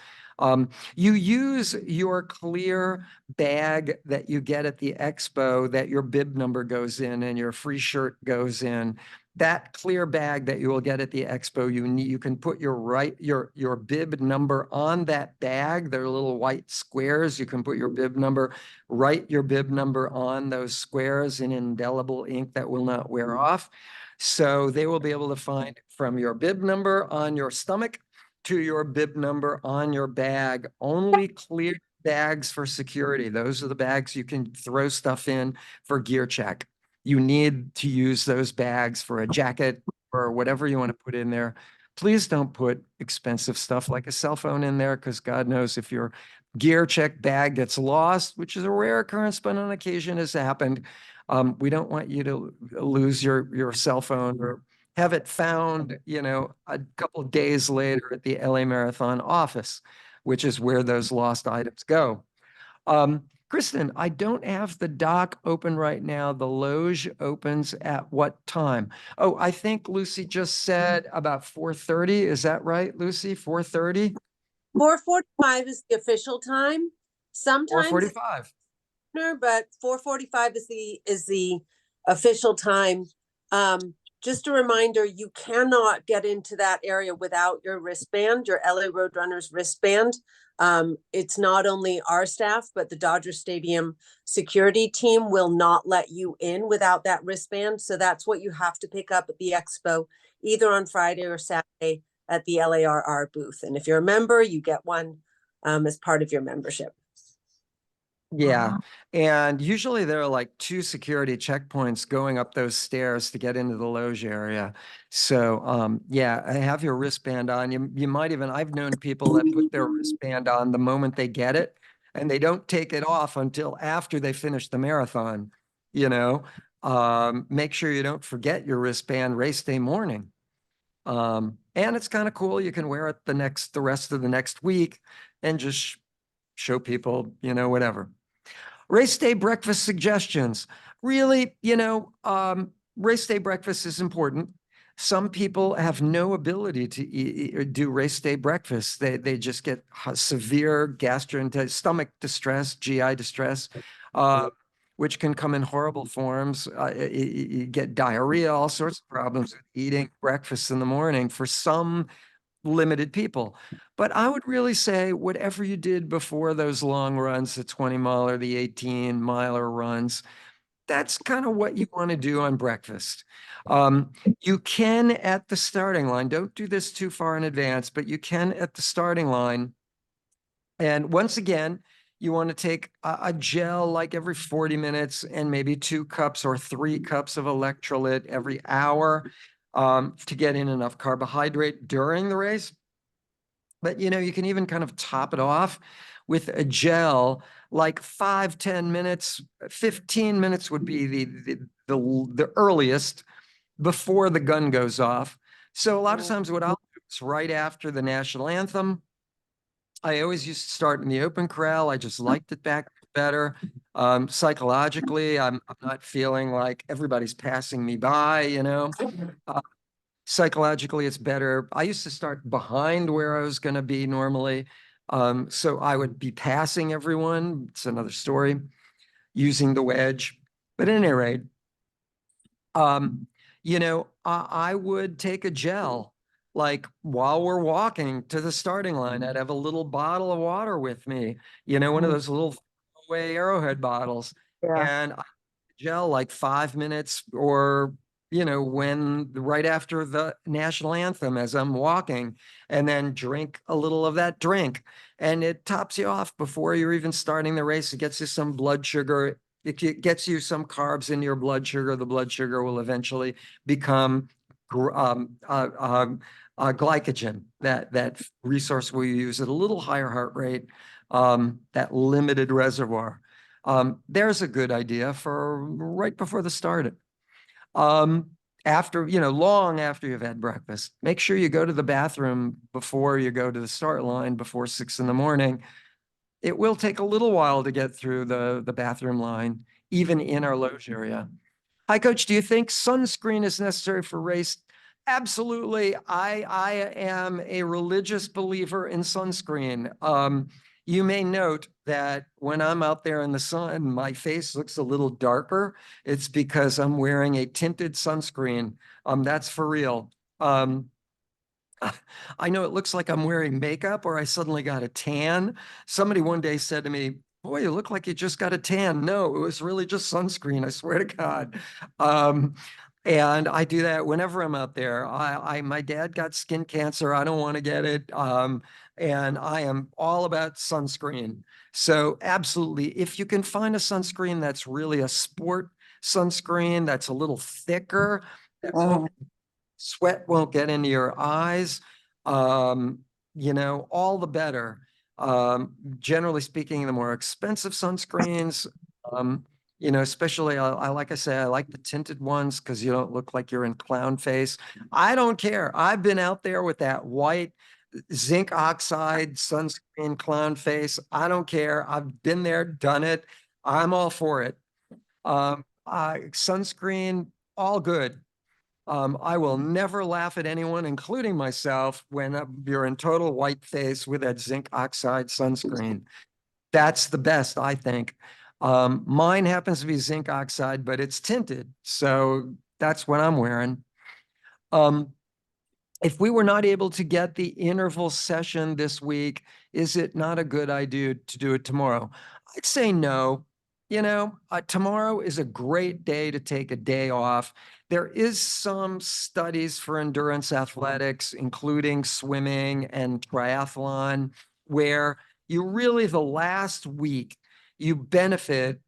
You use your clear bag that you get at the expo that your bib number goes in and your free shirt goes in. That clear bag that you will get at the expo, you can put your bib number on that bag. They're little white squares. You can put your bib number, write your bib number on those squares in indelible ink that will not wear off. So they will be able to find from your bib number on your stomach to your bib number on your bag, only clear bags for security. Those are the bags you can throw stuff in for gear check. You need to use those bags for a jacket or whatever you want to put in there. Please don't put expensive stuff like a cell phone in there, because God knows if your gear check bag gets lost, which is a rare occurrence, but on occasion has happened. We don't want you to lose your cell phone or have it found, a couple of days later at the LA Marathon office, which is where those lost items go. Kristen, I don't have the dock open right now. The Loge opens at what time? Oh, I think Lucy just said about 4:30. Is that right, Lucy? 4:30? 4:45 is the official time. Sometimes 4:45. but 4:45 is the official time. Just a reminder, you cannot get into that area without your wristband, your LA Roadrunners wristband. It's not only our staff, but the Dodger Stadium security team will not let you in without that wristband. So that's what you have to pick up at the expo, either on Friday or Saturday at the LARR booth. And if you're a member, you get one as part of your membership. Yeah. And usually there are like 2 security checkpoints going up those stairs to get into the loge area. So, yeah, have your wristband on. You might even, I've known people that put their wristband on the moment they get it, and they don't take it off until after they finish the marathon, Make sure you don't forget your wristband race day morning. And it's kind of cool. You can wear it the rest of the next week and just show people, whatever. Race day breakfast suggestions. Really, race day breakfast is important. Some people have no ability to do race day breakfast. They just get severe stomach distress, GI distress, which can come in horrible forms. You get diarrhea, all sorts of problems with eating breakfast in the morning for some limited people. But I would really say whatever you did before those long runs, the 20 mile or the 18 miler runs, that's kind of what you want to do on breakfast. You can at the starting line, don't do this too far in advance, but you can at the starting line. And once again, you want to take a gel like every 40 minutes and maybe 2 cups or 3 cups of electrolyte every hour to get in enough carbohydrate during the race. But you can even kind of top it off with a gel, like 5-10 minutes, 15 minutes would be the earliest before the gun goes off. So a lot of times what I'll do is right after the national anthem, I always used to start in the open corral. I just liked it back better. Psychologically, I'm not feeling like everybody's passing me by, psychologically it's better. I used to start behind where I was going to be normally. So I would be passing everyone. It's another story, using the wedge. But at any rate, I would take a gel, like while we're walking to the starting line. I'd have a little bottle of water with me, one of those little away Arrowhead bottles. Yeah. And gel like 5 minutes or when right after the national anthem as I'm walking, and then drink a little of that drink, and it tops you off before you're even starting the race. It gets you some blood sugar. It gets you some carbs in your blood sugar. The blood sugar will eventually become glycogen, that resource we use at a little higher heart rate, that limited reservoir. There's a good idea for right before the start. After, long after you've had breakfast, make sure you go to the bathroom before you go to the start line before 6 in the morning. It will take a little while to get through the bathroom line, even in our loge area. Hi, Coach. Do you think sunscreen is necessary for race? Absolutely. I am a religious believer in sunscreen. You may note that when I'm out there in the sun, my face looks a little darker. It's because I'm wearing a tinted sunscreen. That's for real. I know it looks like I'm wearing makeup or I suddenly got a tan. Somebody one day said to me, "Boy, you look like you just got a tan." No, it was really just sunscreen, I swear to God. And I do that whenever I'm out there. My dad got skin cancer. I don't want to get it. And I am all about sunscreen. So absolutely, if you can find a sunscreen that's really a sport sunscreen, that's a little thicker, that sweat won't get into your eyes, all the better. Generally speaking, the more expensive sunscreens, especially like I say, I like the tinted ones because you don't look like you're in clown face. I don't care. I've been out there with that white zinc oxide sunscreen clown face. I don't care. I've been there, done it. I'm all for it. Sunscreen, all good. I will never laugh at anyone, including myself, when you're in total white face with that zinc oxide sunscreen. That's the best, I think. Mine happens to be zinc oxide, but it's tinted. So that's what I'm wearing. If we were not able to get the interval session this week, is it not a good idea to do it tomorrow? I'd say no. Tomorrow is a great day to take a day off. There is some studies for endurance athletics, including swimming and triathlon, where you really, the last week, you benefit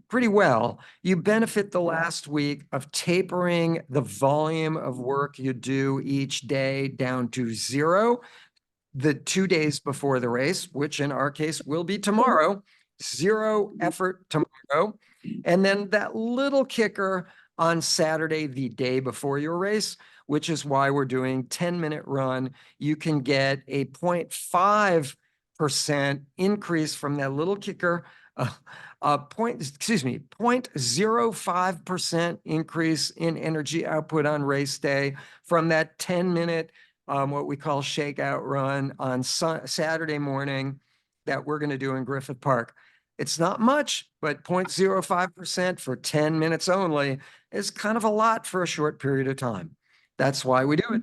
pretty well. You benefit the last week of tapering the volume of work you do each day down to 0. The 2 days before the race, which in our case will be tomorrow, 0 effort tomorrow. And then that little kicker on Saturday, the day before your race, which is why we're doing 10-minute run. You can get a 0.5% increase from that little kicker, 0.05% increase in energy output on race day from that 10-minute, what we call shakeout run on Saturday morning that we're going to do in Griffith Park. It's not much, but 0.05% for 10 minutes only is kind of a lot for a short period of time. That's why we do it.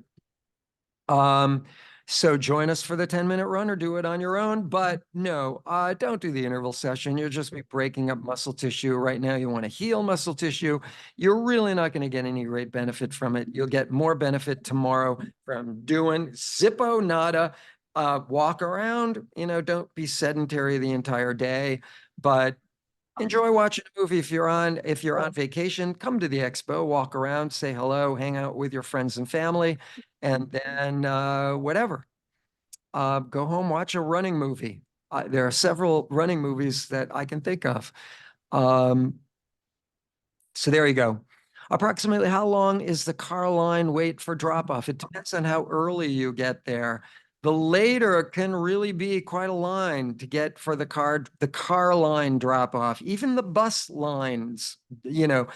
So join us for the 10-minute run or do it on your own. But no, don't do the interval session. You'll just be breaking up muscle tissue. Right now, you want to heal muscle tissue. You're really not going to get any great benefit from it. You'll get more benefit tomorrow from doing zippo nada, walk around. Don't be sedentary the entire day, but enjoy watching a movie. If you're on vacation, come to the expo, walk around, say hello, hang out with your friends and family, and then whatever. Go home, watch a running movie. There are several running movies that I can think of. So there you go. Approximately how long is the car line wait for drop off? It depends on how early you get there. The later can really be quite a line to get for the car line drop off. Even the bus lines, the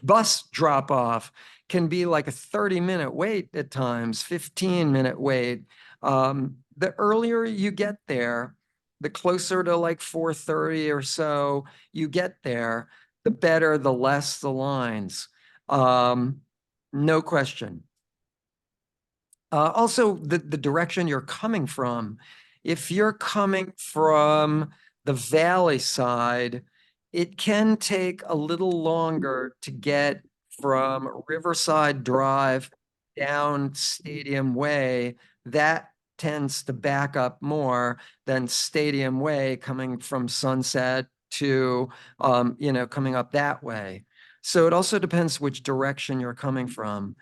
bus drop off can be like a 30-minute wait at times, 15-minute wait. The earlier you get there, the closer to like 4:30 or so you get there, the better, the less the lines. No question. Also, the direction you're coming from. If you're coming from the valley side, it can take a little longer to get from Riverside Drive down Stadium Way. That tends to back up more than Stadium Way coming from Sunset to, coming up that way. So it also depends which direction you're coming from.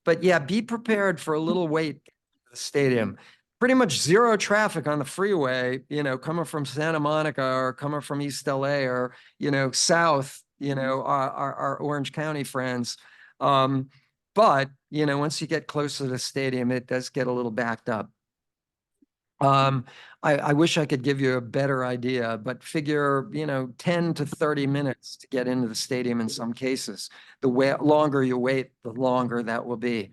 But yeah, be prepared for a little wait at the stadium. Pretty much zero traffic on the freeway, coming from Santa Monica or coming from East LA or, south, our Orange County friends. But, once you get closer to the stadium, it does get a little backed up. I wish I could give you a better idea, but figure, 10 to 30 minutes to get into the stadium in some cases. The longer you wait, the longer that will be.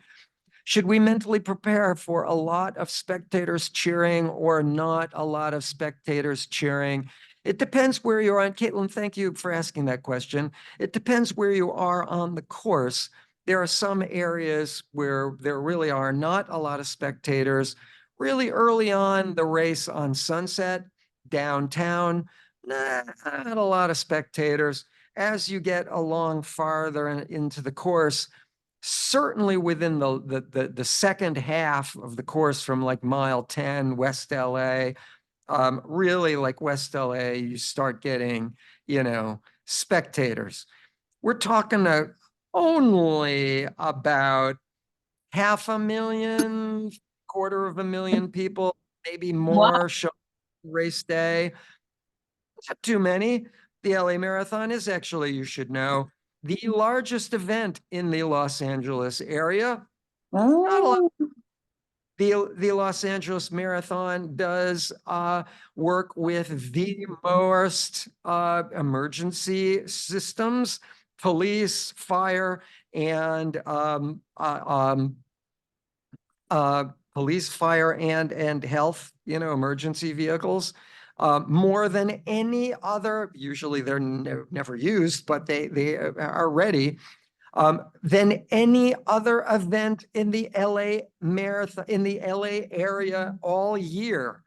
Should we mentally prepare for a lot of spectators cheering or not a lot of spectators cheering? It depends where you're on. Caitlin, thank you for asking that question. It depends where you are on the course. There are some areas where there really are not a lot of spectators. Really early on the race on Sunset, downtown, not a lot of spectators. As you get along farther into the course, certainly within the second half of the course from like mile 10, West LA, really like West LA, you start getting, spectators. We're talking only about 500,000, 250,000 people, maybe more show race day. Not too many. The LA Marathon is actually, you should know, the largest event in the Los Angeles area. Not a lot. The Los Angeles Marathon does work with the most emergency systems, police, fire, and police, fire, and health, emergency vehicles. More than any other, usually they're never used, but they are ready, than any other event in the LA Marathon, in the LA area all year.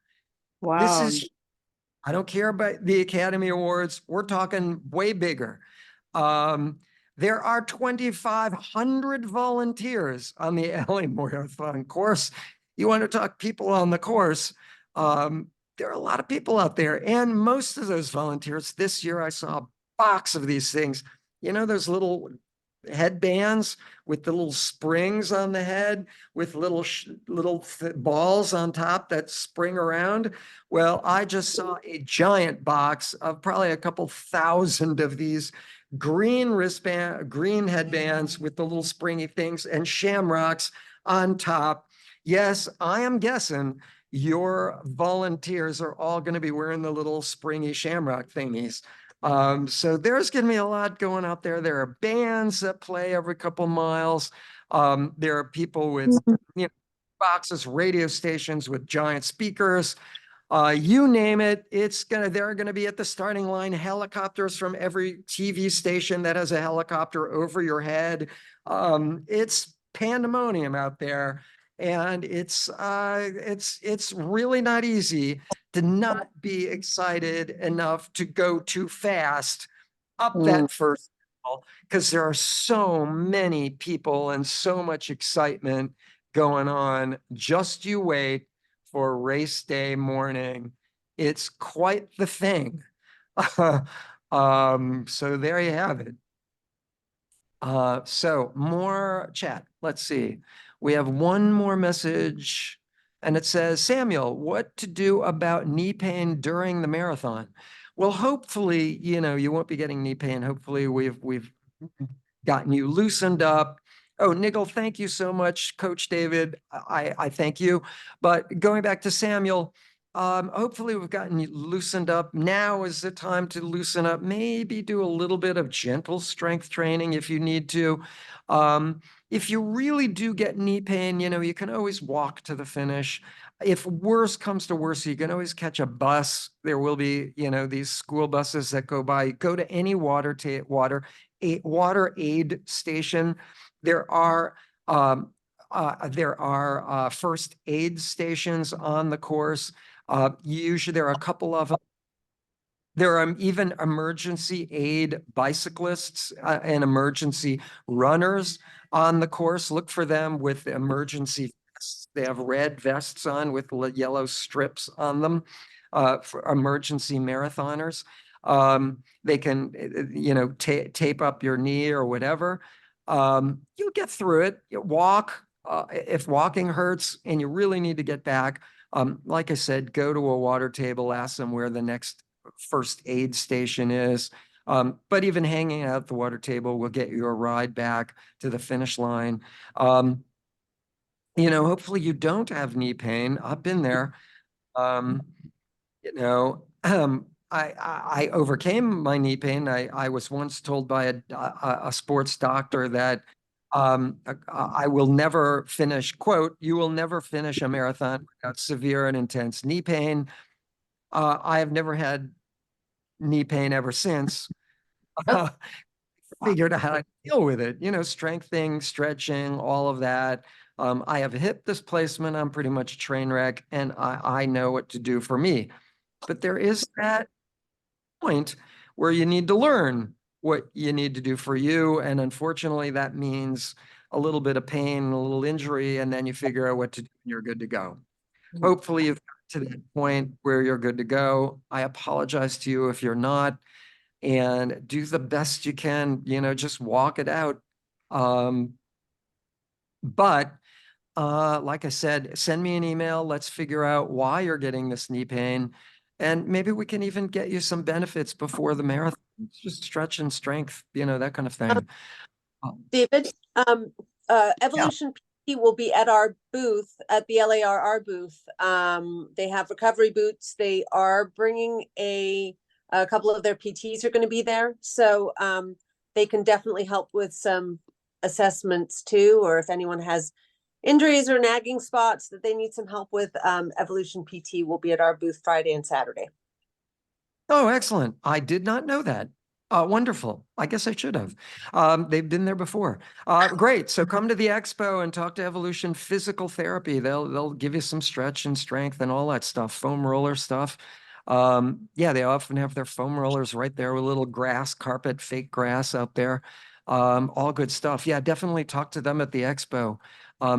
Wow. I don't care about the Academy Awards. We're talking way bigger. There are 2,500 volunteers on the LA Marathon course. You want to talk people on the course. There are a lot of people out there, and most of those volunteers this year, I saw a box of these things. Those little headbands with the little springs on the head with little balls on top that spring around. Well, I just saw a giant box of probably a couple thousand of these green wristband, green headbands with the little springy things and shamrocks on top. Yes, I am guessing your volunteers are all going to be wearing the little springy shamrock thingies. So there's going to be a lot going out there. There are bands that play every couple miles. There are people with, you know, boxes, radio stations with giant speakers. You name it, they're gonna be at the starting line, helicopters from every TV station that has a helicopter over your head. It's pandemonium out there. And it's really not easy to not be excited enough to go too fast up that first hill, because there are so many people and so much excitement going on. Just you wait for race day morning. It's quite the thing. So there you have it. So more chat. Let's see. We have one more message, and it says, Samuel, what to do about knee pain during the marathon? Well, hopefully, you know, you won't be getting knee pain. Hopefully we've gotten you loosened up. Oh, Nigel, thank you so much, Coach David. I thank you. But going back to Samuel, hopefully we've gotten you loosened up. Now is the time to loosen up. Maybe do a little bit of gentle strength training if you need to. If you really do get knee pain, you know, you can always walk to the finish. If worse comes to worse, you can always catch a bus. There will be, you know, these school buses that go by. Go to any water aid station. There are first aid stations on the course. Usually there are a couple of them. There are even emergency aid bicyclists and emergency runners on the course. Look for them with emergency vests. They have red vests on with yellow strips on them for emergency marathoners. They can, you know, tape up your knee or whatever. You'll get through it. You walk. If walking hurts and you really need to get back, like I said, go to a water table, ask them where the next first aid station is. But even hanging out at the water table will get you a ride back to the finish line. You know, hopefully you don't have knee pain. I've been there. You know, I overcame my knee pain. I was once told by a sports doctor that I will never finish, quote, you will never finish a marathon without severe and intense knee pain. I have never had knee pain ever since. Figured out how to deal with it, you know, strengthening, stretching, all of that. I have a hip displacement. I'm pretty much a train wreck, and I know what to do for me. But there is that point where you need to learn what you need to do for you. And unfortunately, that means a little bit of pain, a little injury, and then you figure out what to do and you're good to go. Hopefully you've got to that point where you're good to go. I apologize to you if you're not, and do the best you can, you know, just walk it out. But like I said, send me an email. Let's figure out why you're getting this knee pain. And maybe we can even get you some benefits before the marathon. It's just stretch and strength, you know, that kind of thing. David, Yeah. Evolution PT will be at our booth, at the LARR booth. They have recovery boots. They are bringing a couple of their PTs are going to be there. So they can definitely help with some assessments too, or if anyone has injuries or nagging spots that they need some help with, Evolution PT will be at our booth Friday and Saturday. Oh, excellent. I did not know that. Wonderful. I guess I should have. They've been there before. Great. So come to the expo and talk to Evolution Physical Therapy. They'll give you some stretch and strength and all that stuff, foam roller stuff. Yeah, they often have their foam rollers right there with a little grass carpet, fake grass out there. All good stuff. Yeah, definitely talk to them at the expo.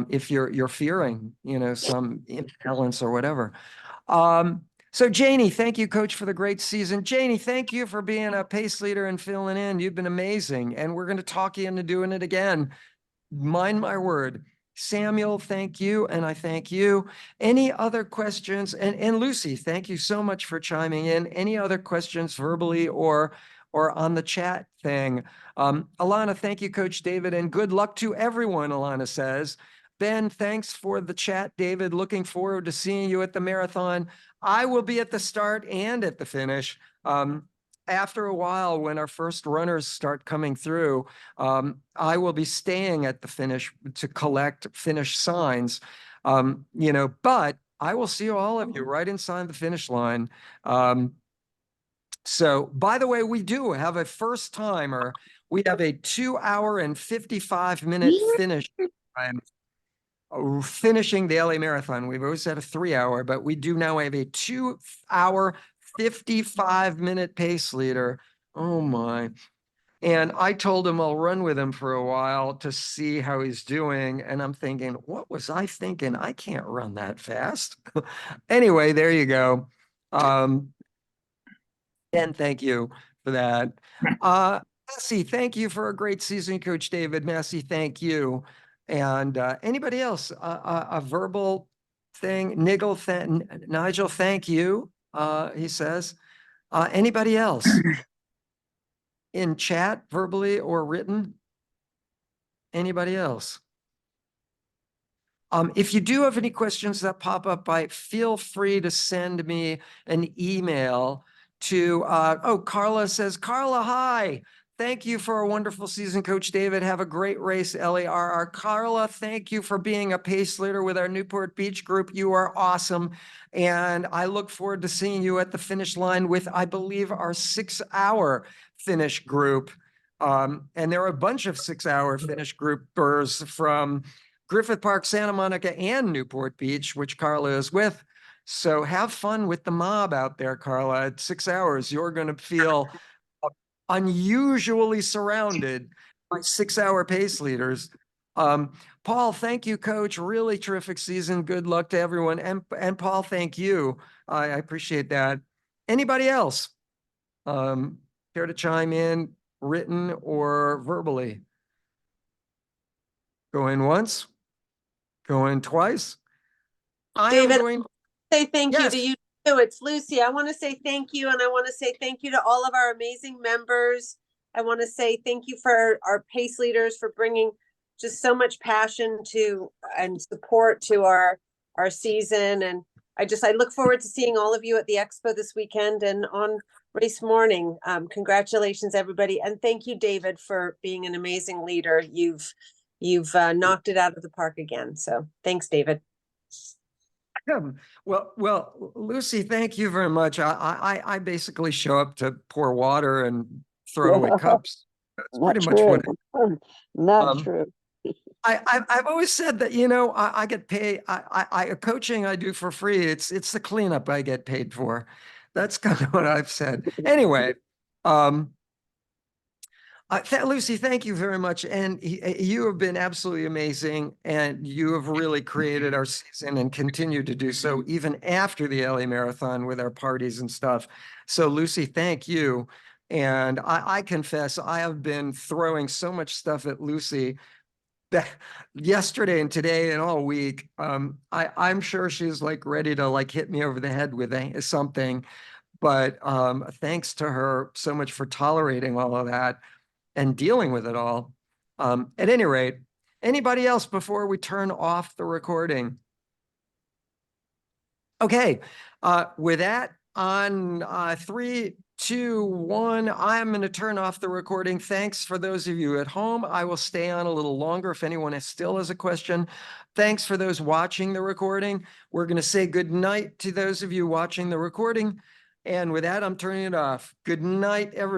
If you're fearing, you know, some imbalance or whatever. So Janie, thank you, Coach, for the great season. Janie, thank you for being a pace leader and filling in. You've been amazing, and we're going to talk you into doing it again. Mind my word. Samuel, thank you, and I thank you. Any other questions? And Lucy, thank you so much for chiming in. Any other questions verbally or or on the chat thing. Alana, thank you, Coach David, and good luck to everyone, Alana says. Ben, thanks for the chat, David. Looking forward to seeing you at the marathon. I will be at the start and at the finish. After a while, when our first runners start coming through, I will be staying at the finish to collect finish signs. But I will see all of you right inside the finish line. So, by the way, we do have a first timer. We have a 2 hour and 55-minute finish time. Finishing the LA Marathon. We've always had a 3 hour, but we do now have a 2 hour, 55-minute pace leader. Oh my. And I told him I'll run with him for a while to see how he's doing. And I'm thinking, what was I thinking? I can't run that fast. Anyway, there you go. And thank you for that. Massey, thank you for a great season, Coach David. Massey, thank you. And anybody else? A verbal thing? Nigel, thank you, he says. Anybody else? In chat, verbally or written? Anybody else? If you do have any questions that pop up, feel free to send me an email to, Carla says, Carla, hi. Thank you for a wonderful season, Coach David. Have a great race, LARR. Carla, thank you for being a pace leader with our Newport Beach group. You are awesome. And I look forward to seeing you at the finish line with, I believe, our 6-hour finish group. And there are a bunch of 6-hour finish groupers from Griffith Park, Santa Monica, and Newport Beach, which Carla is with. So have fun with the mob out there, Carla. At 6 hours, you're going to feel unusually surrounded by 6-hour pace leaders. Paul, thank you, Coach. Really terrific season. Good luck to everyone. And Paul, thank you. I appreciate that. Anybody else care to chime in, written or verbally? Going once? Going twice? David, say thank you Yes. to you too. It's Lucy. I want to say thank you, and I want to say thank you to all of our amazing members. I want to say thank you for our pace leaders for bringing just so much passion to and support to our season. And I look forward to seeing all of you at the Expo this weekend and on race morning. Congratulations, everybody, and thank you, David, for being an amazing leader. You've knocked it out of the park again. So thanks, David. Well, Lucy, thank you very much. I basically show up to pour water and throw away cups. That's pretty much what Not true. I've always said that, I get paid. Coaching I do for free. It's the cleanup I get paid for. That's kind of what I've said. Anyway, Lucy, thank you very much. And you have been absolutely amazing. And you have really created our season and continue to do so even after the LA Marathon with our parties and stuff. So Lucy, thank you. And I confess, I have been throwing so much stuff at Lucy that yesterday and today and all week. I'm sure she's like ready to like hit me over the head with something. But thanks to her so much for tolerating all of that and dealing with it all. At any rate, anybody else before we turn off the recording? Okay, with that, on 3, 2, 1, I'm going to turn off the recording. Thanks for those of you at home. I will stay on a little longer if anyone still has a question. Thanks for those watching the recording. We're going to say good night to those of you watching the recording. And with that, I'm turning it off. Good night, everybody.